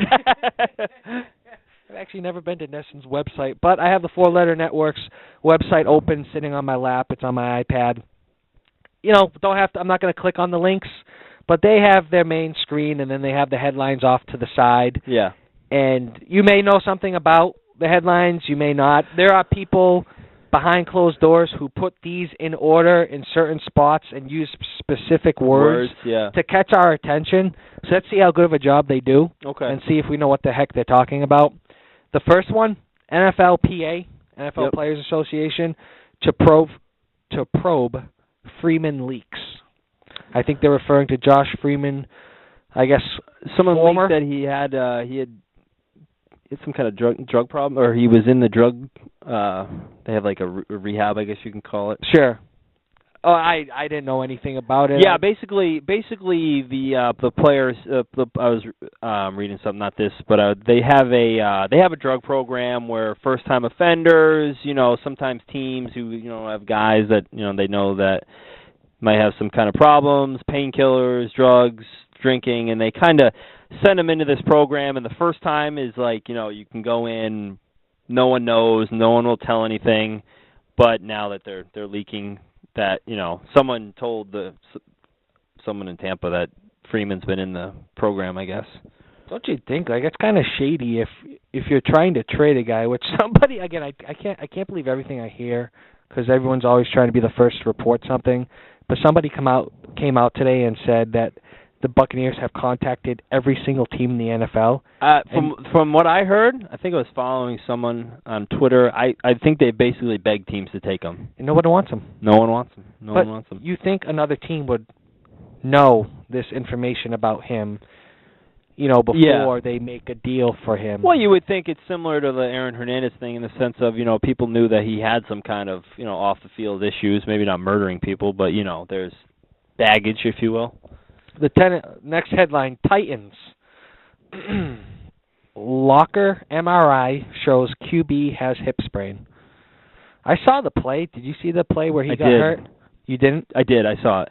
I've actually never been to Nesson's website, but I have the 4-letter network's website open, sitting on my lap. It's on my iPad. I'm not going to click on the links, but they have their main screen, and then they have the headlines off to the side. Yeah. And you may know something about the headlines. You may not. There are people behind closed doors who put these in order in certain spots and use specific words to catch our attention. So let's see how good of a job they do. Okay. And see if we know what the heck they're talking about. The first one, NFLPA, NFL Players Association, to probe Freeman leaks. I think they're referring to Josh Freeman. I guess someone leaked that he had some kind of drug problem, or he was in the drug. They have like a rehab, I guess you can call it. Sure. Oh, I didn't know anything about it. Yeah, basically the players. I was reading something, not this, but they have a drug program where first time offenders, sometimes teams who have guys that they know that might have some kind of problems, painkillers, drugs, drinking, and they kind of send them into this program. And the first time is like you can go in, no one knows, no one will tell anything, but now that they're leaking. That someone told someone in Tampa that Freeman's been in the program, I guess. Don't you think? Like, it's kind of shady if you're trying to trade a guy, which somebody, again, I can't believe everything I hear, because everyone's always trying to be the first to report something. But somebody came out today and said that the Buccaneers have contacted every single team in the NFL. From what I heard, I think I was following someone on Twitter. I think they basically begged teams to take him. And no one wants him. No one wants him. No one wants him. You think another team would know this information about him, before they make a deal for him? Well, you would think it's similar to the Aaron Hernandez thing in the sense of, people knew that he had some kind of, off the field issues, maybe not murdering people, but there's baggage, if you will. The next headline, Titans. Locker MRI shows QB has hip sprain. I saw the play. Did you see the play where he got hurt? You didn't? I did. I saw it.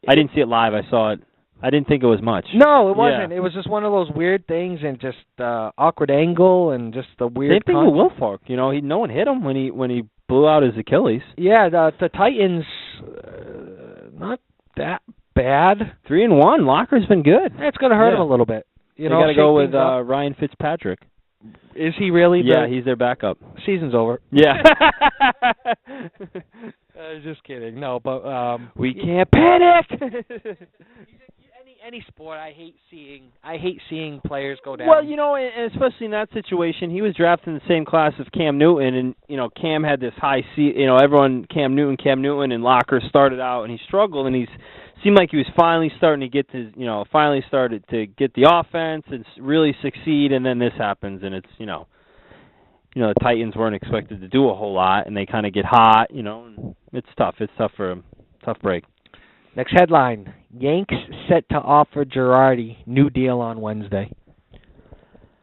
I didn't see it live. I saw it. I didn't think it was much. No, it wasn't. Yeah. It was just one of those weird things and just awkward angle and just the weird. Same thing with Wilfork. No one hit him when he blew out his Achilles. Yeah, the Titans, not that bad. 3-1. Locker's been good. It's going to hurt him a little bit. They got to go with Ryan Fitzpatrick. Is he really? Yeah, he's their backup. Season's over. Yeah. Just kidding. No, but we can't panic. Any sport, I hate seeing players go down. Well, and especially in that situation, he was drafted in the same class as Cam Newton, and Cam had this high seat. Cam Newton, and Locker started out, and he struggled, and seemed like he was finally starting to get to, started to get the offense and really succeed, and then this happens, and it's, the Titans weren't expected to do a whole lot, and they kind of get hot, and it's tough. It's tough for him. Tough break. Next headline, Yanks set to offer Girardi new deal on Wednesday.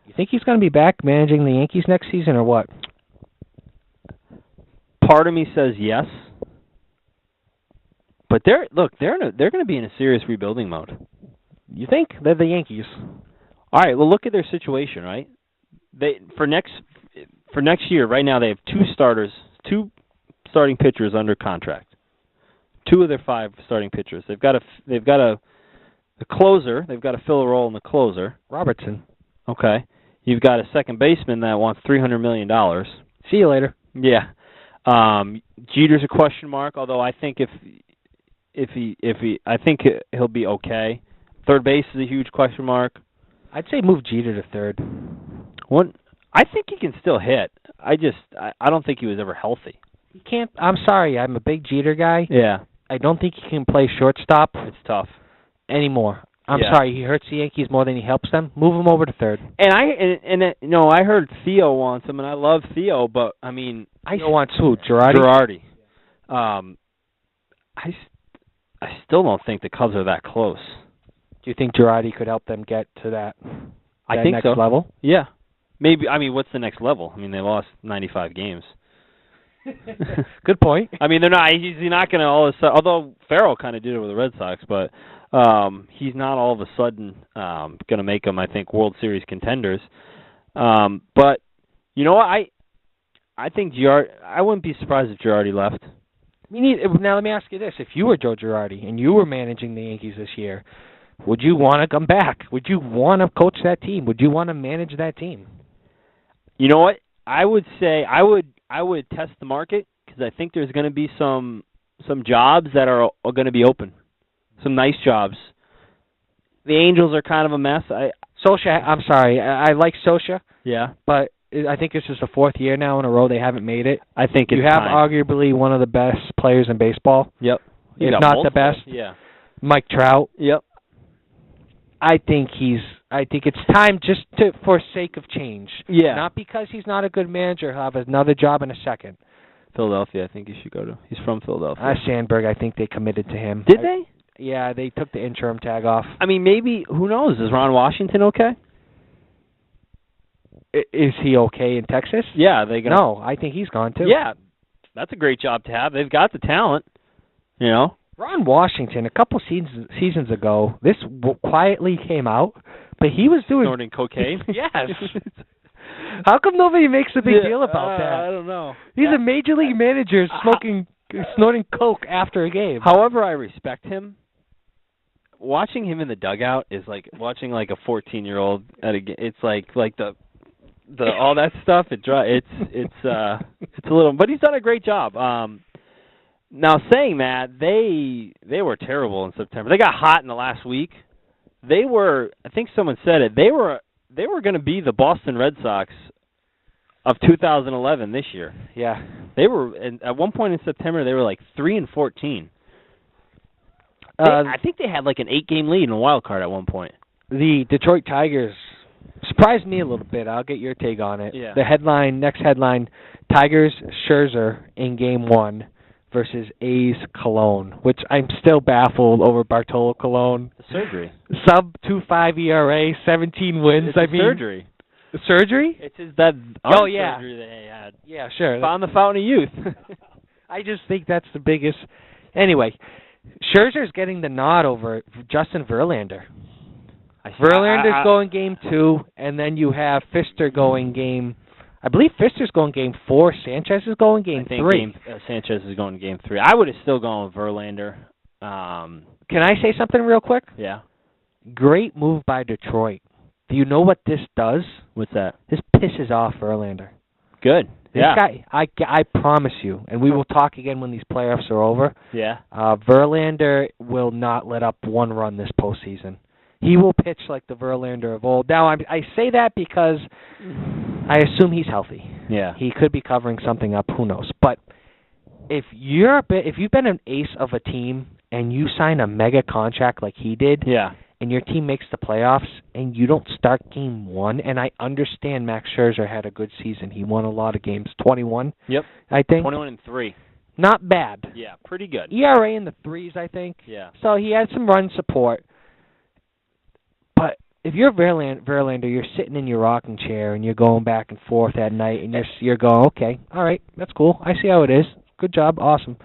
You think he's going to be back managing the Yankees next season or what? Part of me says yes. But they're going to be in a serious rebuilding mode. You think? They're the Yankees. All right, well look at their situation, right? For next year, right now they have two starting pitchers under contract. 2 of their 5 starting pitchers. They've got a closer. They've got to fill a role in the closer. Robertson. Okay. You've got a second baseman that wants $300 million. See you later. Yeah. Jeter's a question mark. Although I think I think he'll be okay. Third base is a huge question mark. I'd say move Jeter to third. I think he can still hit. I don't think he was ever healthy. He can't. I'm sorry. I'm a big Jeter guy. Yeah. I don't think he can play shortstop. It's tough anymore. I'm sorry. He hurts the Yankees more than he helps them. Move him over to third. And I heard Theo wants him, and I love Theo, but I mean, Theo wants who? Girardi. I still don't think the Cubs are that close. Do you think Girardi could help them get to that next so. Level? Yeah. Maybe. I mean, what's the next level? I mean, they lost 95 games. Good point. I mean, he's not going to all of a sudden, although Farrell kind of did it with the Red Sox, but he's not all of a sudden going to make them, I think, World Series contenders. But, you know what, I think I wouldn't be surprised if Girardi left. Now, let me ask you this. If you were Joe Girardi and you were managing the Yankees this year, would you want to come back? Would you want to coach that team? Would you want to manage that team? You know what? I would say I would test the market because I think there's going to be some jobs that are going to be open, some nice jobs. The Angels are kind of a mess. Scioscia, I'm sorry. I like Scioscia. Yeah. But I think this is the 4th year now in a row they haven't made it. I think you have arguably one of the best players in baseball. Yep. If not the best. Yeah. Mike Trout. Yep. I think it's time just for sake of change. Yeah. Not because he's not a good manager. He'll have another job in a second. Philadelphia, I think he should go to. He's from Philadelphia. Sandberg, I think they committed to him. Did they? Yeah, they took the interim tag off. I mean, maybe, who knows? Is Ron Washington okay? Is he okay in Texas? Yeah, No, I think he's gone too. Yeah, that's a great job to have. They've got the talent, you know. Ron Washington, a couple seasons ago, this quietly came out, but he was doing snorting cocaine. Yes. How come nobody makes a big deal about that? I don't know. He's a major league manager snorting coke after a game. However, I respect him. Watching him in the dugout is like watching like a 14-year-old at a game. It's like the all that stuff. It's a little, but he's done a great job. Now saying that, they were terrible in September. They got hot in the last week. They were, I think someone said it. They were going to be the Boston Red Sox of 2011 this year. Yeah. They were at one point in September. They were like 3-14. I think they had like an 8-game lead in a wild card at one point. The Detroit Tigers surprised me a little bit. I'll get your take on it. Yeah. The next headline, Tigers Scherzer in Game 1 versus A's Cologne, which I'm still baffled over Bartolo Colon. The surgery. Sub 2.5 ERA, 17 wins. It's surgery. Surgery? It's that surgery that he had. Yeah, sure. Found the fountain of youth. I just think that's the biggest. Anyway, Scherzer's getting the nod over Justin Verlander. Verlander's going Game 2, and then you have Fister going Game. I believe Fister's going Game 4. Sanchez is going Game 3. Sanchez is going Game 3. I would have still gone with Verlander. Can I say something real quick? Yeah. Great move by Detroit. Do you know what this does What's that? This pisses off Verlander. Good. This guy, I promise you, and we will talk again when these playoffs are over. Yeah. Verlander will not let up one run this postseason. He will pitch like the Verlander of old. Now, I say that because I assume he's healthy. Yeah. He could be covering something up. Who knows? But if you've been an ace of a team and you sign a mega contract like he did, Yeah. and your team makes the playoffs and you don't start game one, and I understand Max Scherzer had a good season. He won a lot of games. 21, Yep. I think. 21-3. Not bad. Yeah, pretty good. ERA in the threes, I think. Yeah. So he had some run support. But if you're Verlander, you're sitting in your rocking chair and you're going back and forth at night, and you're going, okay, all right, that's cool. I see how it is. Good job, awesome.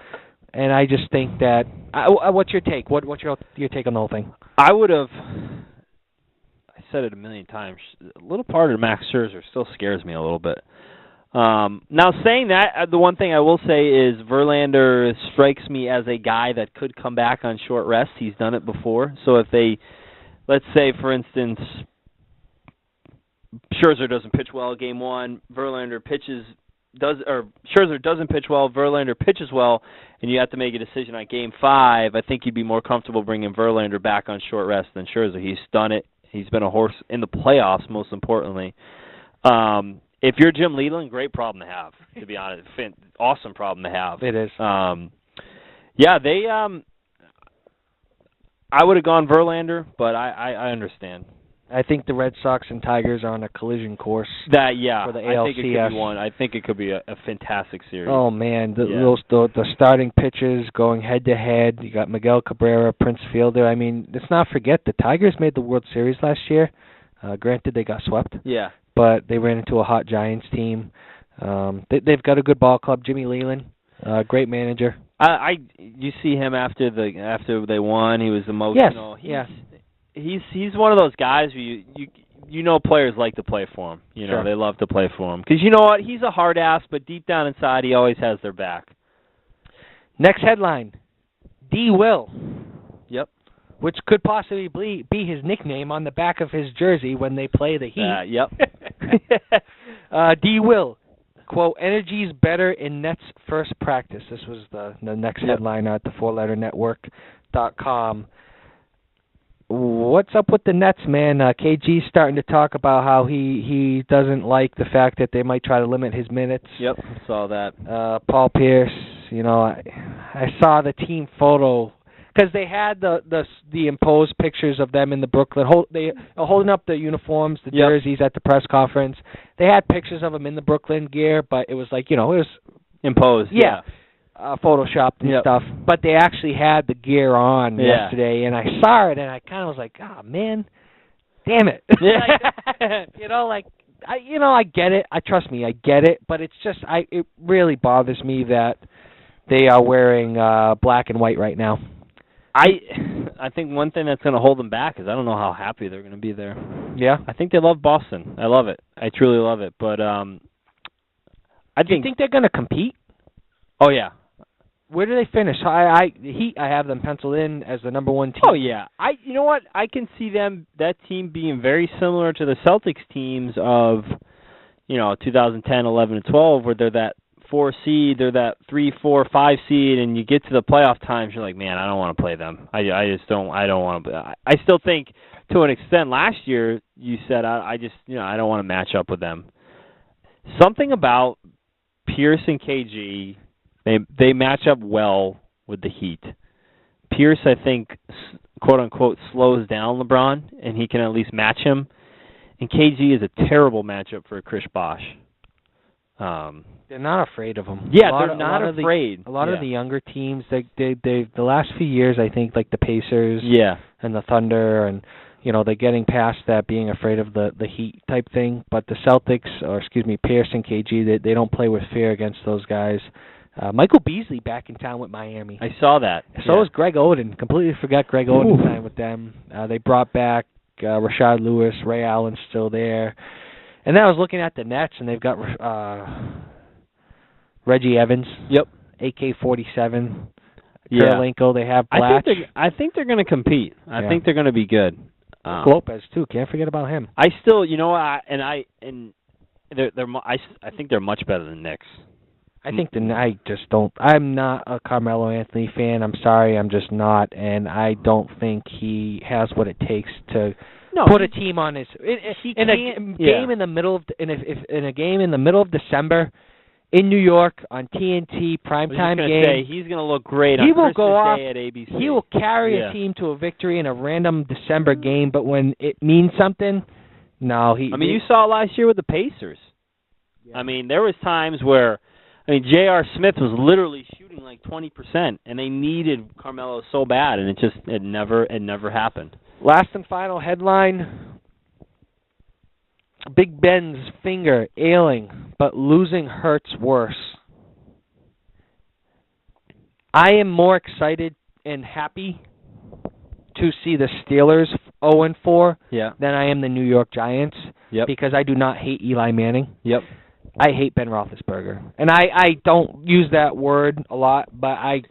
And I just think that. What's your take? What's your take on the whole thing? I would have. I said it a million times. A little part of Max Scherzer still scares me a little bit. Now, saying that, the one thing I will say is Verlander strikes me as a guy that could come back on short rest. He's done it before. So if they, let's say, for instance, Scherzer doesn't pitch well game one, Scherzer doesn't pitch well, Verlander pitches well, and you have to make a decision on game 5, I think you'd be more comfortable bringing Verlander back on short rest than Scherzer. He's done it. He's been a horse in the playoffs, most importantly. If you're Jim Leland, great problem to have, to be honest. Awesome problem to have. It is. Yeah, they. I would have gone Verlander, but I understand. I think the Red Sox and Tigers are on a collision course. For the ALCS. I think it could be one. I think it could be a fantastic series. Oh man, the starting pitchers going head to head. You got Miguel Cabrera, Prince Fielder. I mean, let's not forget the Tigers made the World Series last year. Granted, they got swept. Yeah. But they ran into a hot Giants team. They've got a good ball club. Jimmy Leland, great manager. You see him after they won. He was the most. Yes. He's one of those guys who you know players like to play for him. Sure. They love to play for him because you know what, he's a hard ass, but deep down inside he always has their back. Next headline: D. Will. Yep. Which could possibly be his nickname on the back of his jersey when they play the Heat. Yep. D. Will, quote, energy's better in Nets' first practice. This was the next headline at the 4letternetwork.com. What's up with the Nets, man? KG's starting to talk about how he doesn't like the fact that they might try to limit his minutes. Yep, saw that. Paul Pierce, I saw the team photo. Because they had the imposed pictures of them in the Brooklyn, holding up the uniforms, the jerseys at the press conference. They had pictures of them in the Brooklyn gear, but it was like, it was imposed. Yeah. Photoshopped and stuff. But they actually had the gear on yesterday, and I saw it, and I kind of was like, oh, man, damn it. I get it. Trust me, I get it. But it's just, it really bothers me that they are wearing black and white right now. I think one thing that's going to hold them back is I don't know how happy they're going to be there. Yeah? I think they love Boston. I love it. I truly love it. But do you think they're going to compete? Oh, yeah. Where do they finish? The Heat, I have them penciled in as the number one team. Oh, yeah. You know what? I can see that team being very similar to the Celtics teams of, 2010, 11, and 12, where they're that 4 seed, they're that 3, 4, 5 seed, and you get to the playoff times, you're like, man, I don't want to play them. I don't want to. I still think, to an extent, last year you said I don't want to match up with them. Something about Pierce and KG, they match up well with the Heat. Pierce, I think, quote unquote, slows down LeBron, and he can at least match him. And KG is a terrible matchup for Chris Bosh. They're not afraid of him. Yeah, they're not afraid. A lot of the younger teams, they the last few years, I think, like the Pacers, and the Thunder, and they're getting past that being afraid of the Heat type thing. But the Celtics, Pierce and KG, they don't play with fear against those guys. Michael Beasley back in town with Miami. I saw that. So is Greg Oden. Completely forgot Greg Oden signed with them. They brought back Rashad Lewis. Ray Allen's still there. And then I was looking at the Nets, and they've got Reggie Evans. Yep. AK-47. Kirilenko. They have Blatch. I think they're going to compete. I think they're going to be good. Lopez too. Can't forget about him. I still, I think they're much better than Knicks. I think I just don't. I'm not a Carmelo Anthony fan. I'm sorry, I'm just not, and I don't think he has what it takes to put a team on his in a game in the middle of in a game in the middle of December in New York on TNT primetime game. He's going to look great on Christmas Day at ABC. He will carry a team to a victory in a random December game, but when it means something, no. You saw it last year with the Pacers. Yeah. I mean, there was times where. J.R. Smith was literally shooting like 20%, and they needed Carmelo so bad, and it never happened. Last and final headline: Big Ben's finger ailing, but losing hurts worse. I am more excited and happy to see the Steelers 0-4 than I am the New York Giants because I do not hate Eli Manning. Yep. I hate Ben Roethlisberger. And I don't use that word a lot, but I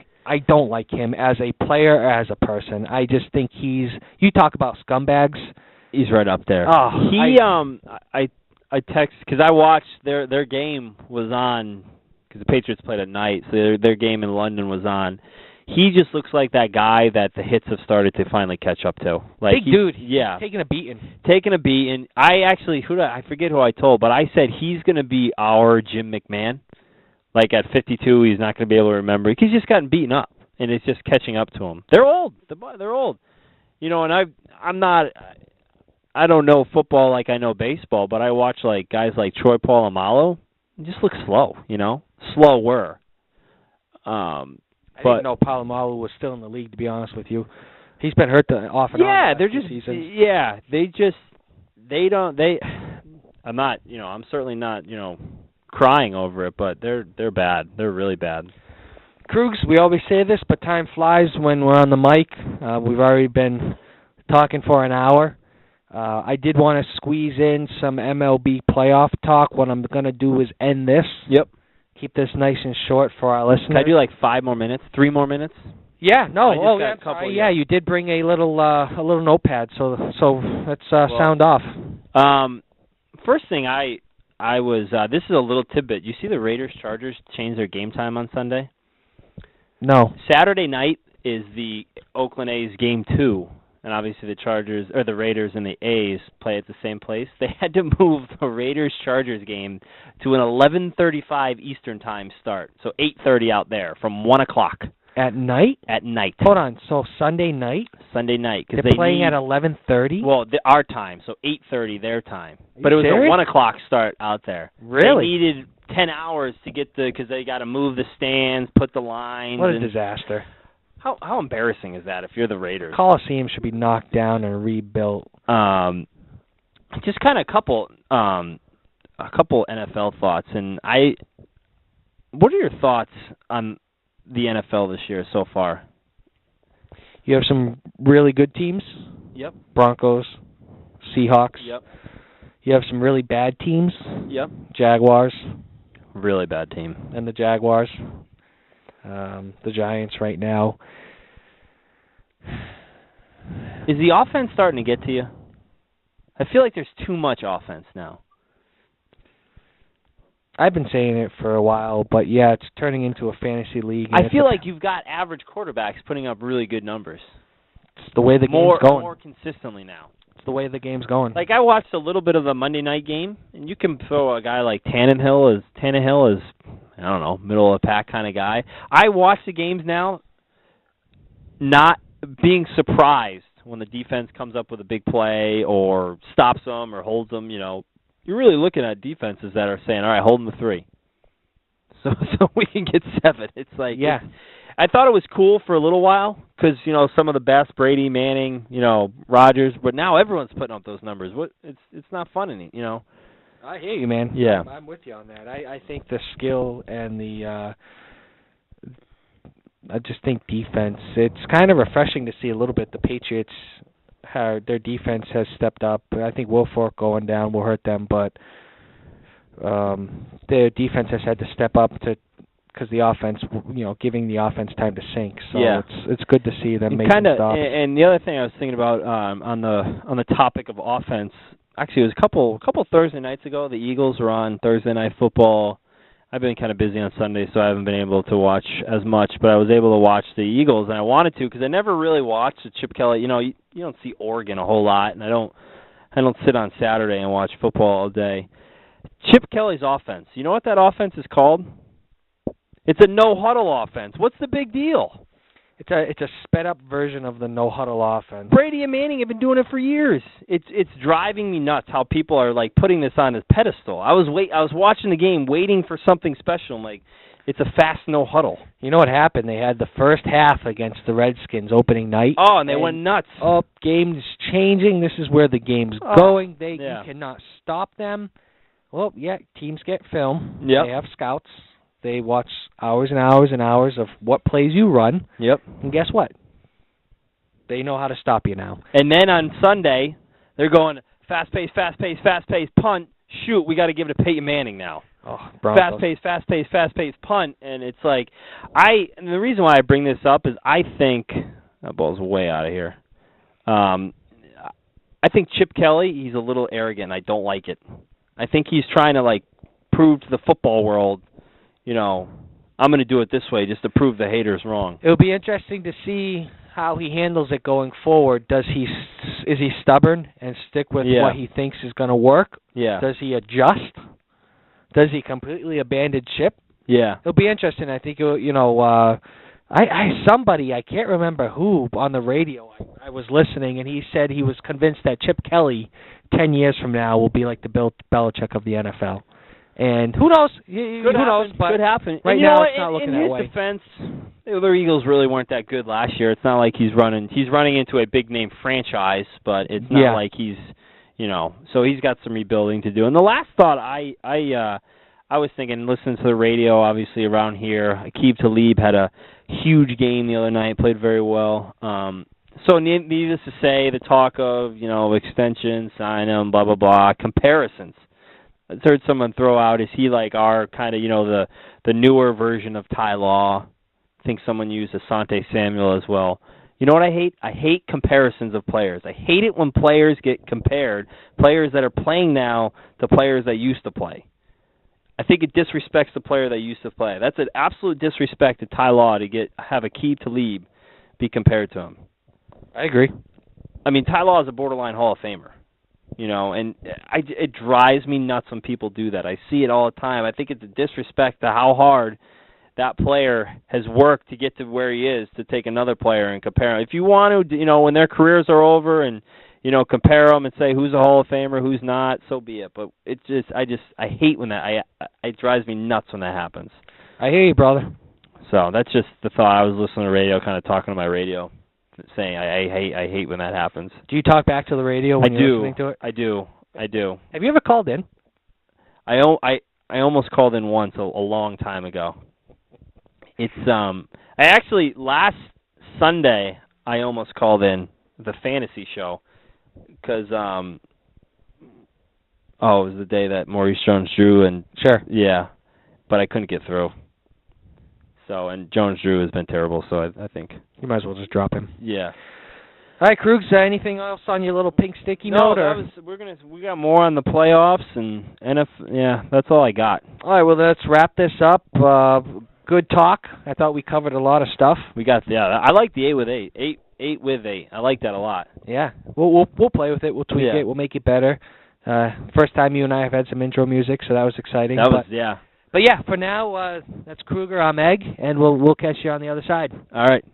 don't like him as a player or as a person. I just think you talk about scumbags. He's right up there. Oh, I text, because I watched their game was on, because the Patriots played at night, so their game in London was on. He just looks like that guy that the hits have started to finally catch up to. Like big dude. Yeah. Taking a beating. I forget who I told, but I said he's going to be our Jim McMahon. Like at 52, he's not going to be able to remember. He's just gotten beaten up, and it's just catching up to him. They're old. They're old. And I don't know football like I know baseball, but I watch like guys like Troy Polamalu. He just looks slow, slower. I didn't know Polamalu was still in the league, to be honest with you. He's been hurt off and on. Yeah, they're just seasons. Yeah, I'm certainly not, crying over it, but they're bad. They're really bad. Krugs, we always say this, but time flies when we're on the mic. We've already been talking for an hour. I did want to squeeze in some MLB playoff talk. What I'm going to do is end this. Yep. Keep this nice and short for our listeners. Can I do like 5 more minutes? 3 more minutes? Yeah, no. A couple, yeah, you did bring a little notepad, so let's sound off. First thing I was this is a little tidbit. You see the Raiders-Chargers change their game time on Sunday? No. Saturday night is the Oakland A's game 2. And obviously the Raiders and the A's play at the same place. They had to move the Raiders-Chargers game to an 11:35 Eastern time start. So 8:30 out there from 1 o'clock. At night? At night. Hold on. So Sunday night? Sunday night. They're playing at 11:30? Well, our time, so 8:30 their time. But it was serious? a 1 o'clock start out there. Really? They needed 10 hours to get because they got to move the stands, put the lines. What a disaster. How embarrassing is that if you're the Raiders? Coliseum should be knocked down and rebuilt. Just kind of a couple NFL thoughts, and what are your thoughts on the NFL this year so far? You have some really good teams. Yep. Broncos, Seahawks. Yep. You have some really bad teams. Yep. Jaguars. Really bad team. And the Jaguars. The Giants right now. Is the offense starting to get to you? I feel like there's too much offense now. I've been saying it for a while, but yeah, it's turning into a fantasy league. I feel like you've got average quarterbacks putting up really good numbers. It's the way the game's going. More consistently now. It's the way the game's going. Like I watched a little bit of the Monday night game, and you can throw a guy like Tannehill as I don't know, middle of the pack kind of guy. I watch the games now, not being surprised when the defense comes up with a big play or stops them or holds them. You're really looking at defenses that are saying, "All right, hold them to 3, so we can get 7." It's like, yeah. I thought it was cool for a little while because some of the best, Brady, Manning, Rodgers, but now everyone's putting up those numbers. It's not fun anymore. I hear you, man. Yeah, I'm with you on that. I think the skill and the I just think defense. It's kind of refreshing to see a little bit. The Patriots, their defense has stepped up. I think Wilfork going down will hurt them, but their defense has had to step up to because the offense, giving the offense time to sink. So Yeah. it's good to see them making stops. And the other thing I was thinking about on the topic of offense, actually, it was a couple Thursday nights ago. The Eagles were on Thursday Night Football. I've been kind of busy on Sunday, so I haven't been able to watch as much. But I was able to watch the Eagles, and I wanted to because I never really watched the Chip Kelly. You don't see Oregon a whole lot, and I don't sit on Saturday and watch football all day. Chip Kelly's offense. You know what that offense is called? It's a no-huddle offense. What's the big deal? It's a sped-up version of the no-huddle offense. Brady and Manning have been doing it for years. It's driving me nuts how people are like putting this on a pedestal. I was watching the game waiting for something special. I'm like, it's a fast no-huddle. You know what happened? They had the first half against the Redskins opening night. Oh, and they went nuts. Oh, game's changing. This is where the game's going. You cannot stop them. Well, yeah, teams get film. Yep. They have scouts. They watch hours and hours and hours of what plays you run. Yep. And guess what? They know how to stop you now. And then on Sunday, they're going fast-paced, punt, shoot, we got to give it to Peyton Manning now. Oh, Broncos. Fast-paced, punt. And it's like, and the reason why I bring this up is I think, that ball's way out of here. I think Chip Kelly, he's a little arrogant. I don't like it. I think he's trying to, prove to the football world, I'm going to do it this way just to prove the haters wrong. It'll be interesting to see how he handles it going forward. Is he stubborn and stick with what he thinks is going to work? Yeah. Does he adjust? Does he completely abandon ship? Yeah. It'll be interesting. I think somebody, I can't remember who, on the radio, I was listening, and he said he was convinced that Chip Kelly 10 years from now will be like the Bill Belichick of the NFL. And who knows? Who knows? But could happen. Right now, it's not looking that way. In his defense, the Eagles really weren't that good last year. It's not like he's running into a big name franchise, but it's not like he's, so he's got some rebuilding to do. And the last thought I was thinking, listening to the radio, obviously around here, Aqib Talib had a huge game the other night, played very well. So needless to say, the talk of extension, sign him, blah blah blah, comparisons. I heard someone throw out, is he like our kind of, the newer version of Ty Law? I think someone used Asante Samuel as well. You know what I hate? I hate comparisons of players. I hate it when players get compared, players that are playing now to players that used to play. I think it disrespects the player that used to play. That's an absolute disrespect to Ty Law to have Aqib Talib be compared to him. I agree. I mean, Ty Law is a borderline Hall of Famer. And it drives me nuts when people do that. I see it all the time. I think it's a disrespect to how hard that player has worked to get to where he is, to take another player and compare him. If you want to, when their careers are over and, compare them and say who's a Hall of Famer, who's not, so be it. But I hate when it drives me nuts when that happens. I hear you, brother. So that's just the thought. I was listening to the radio, kind of talking to my radio, saying I hate when that happens. Do you talk back to the radio when you're listening to it? I do. Have you ever called in? I almost called in once a long time ago. It's I actually last Sunday I almost called in the fantasy show because it was the day that Maurice Jones-Drew and but I couldn't get through. So, and Jones-Drew has been terrible, so I think you might as well just drop him. Yeah. All right, Krugs, anything else on your little pink sticky note? No, we got more on the playoffs and that's all I got. All right, well, let's wrap this up. Good talk. I thought we covered a lot of stuff. I like the 8 with 8. 8 with 8. I like that a lot. Yeah. We'll play with it. We'll tweak it. We'll make it better. First time you and I have had some intro music, so that was exciting. But yeah, for now, that's Kruger. I'm Egg, and we'll catch you on the other side. All right.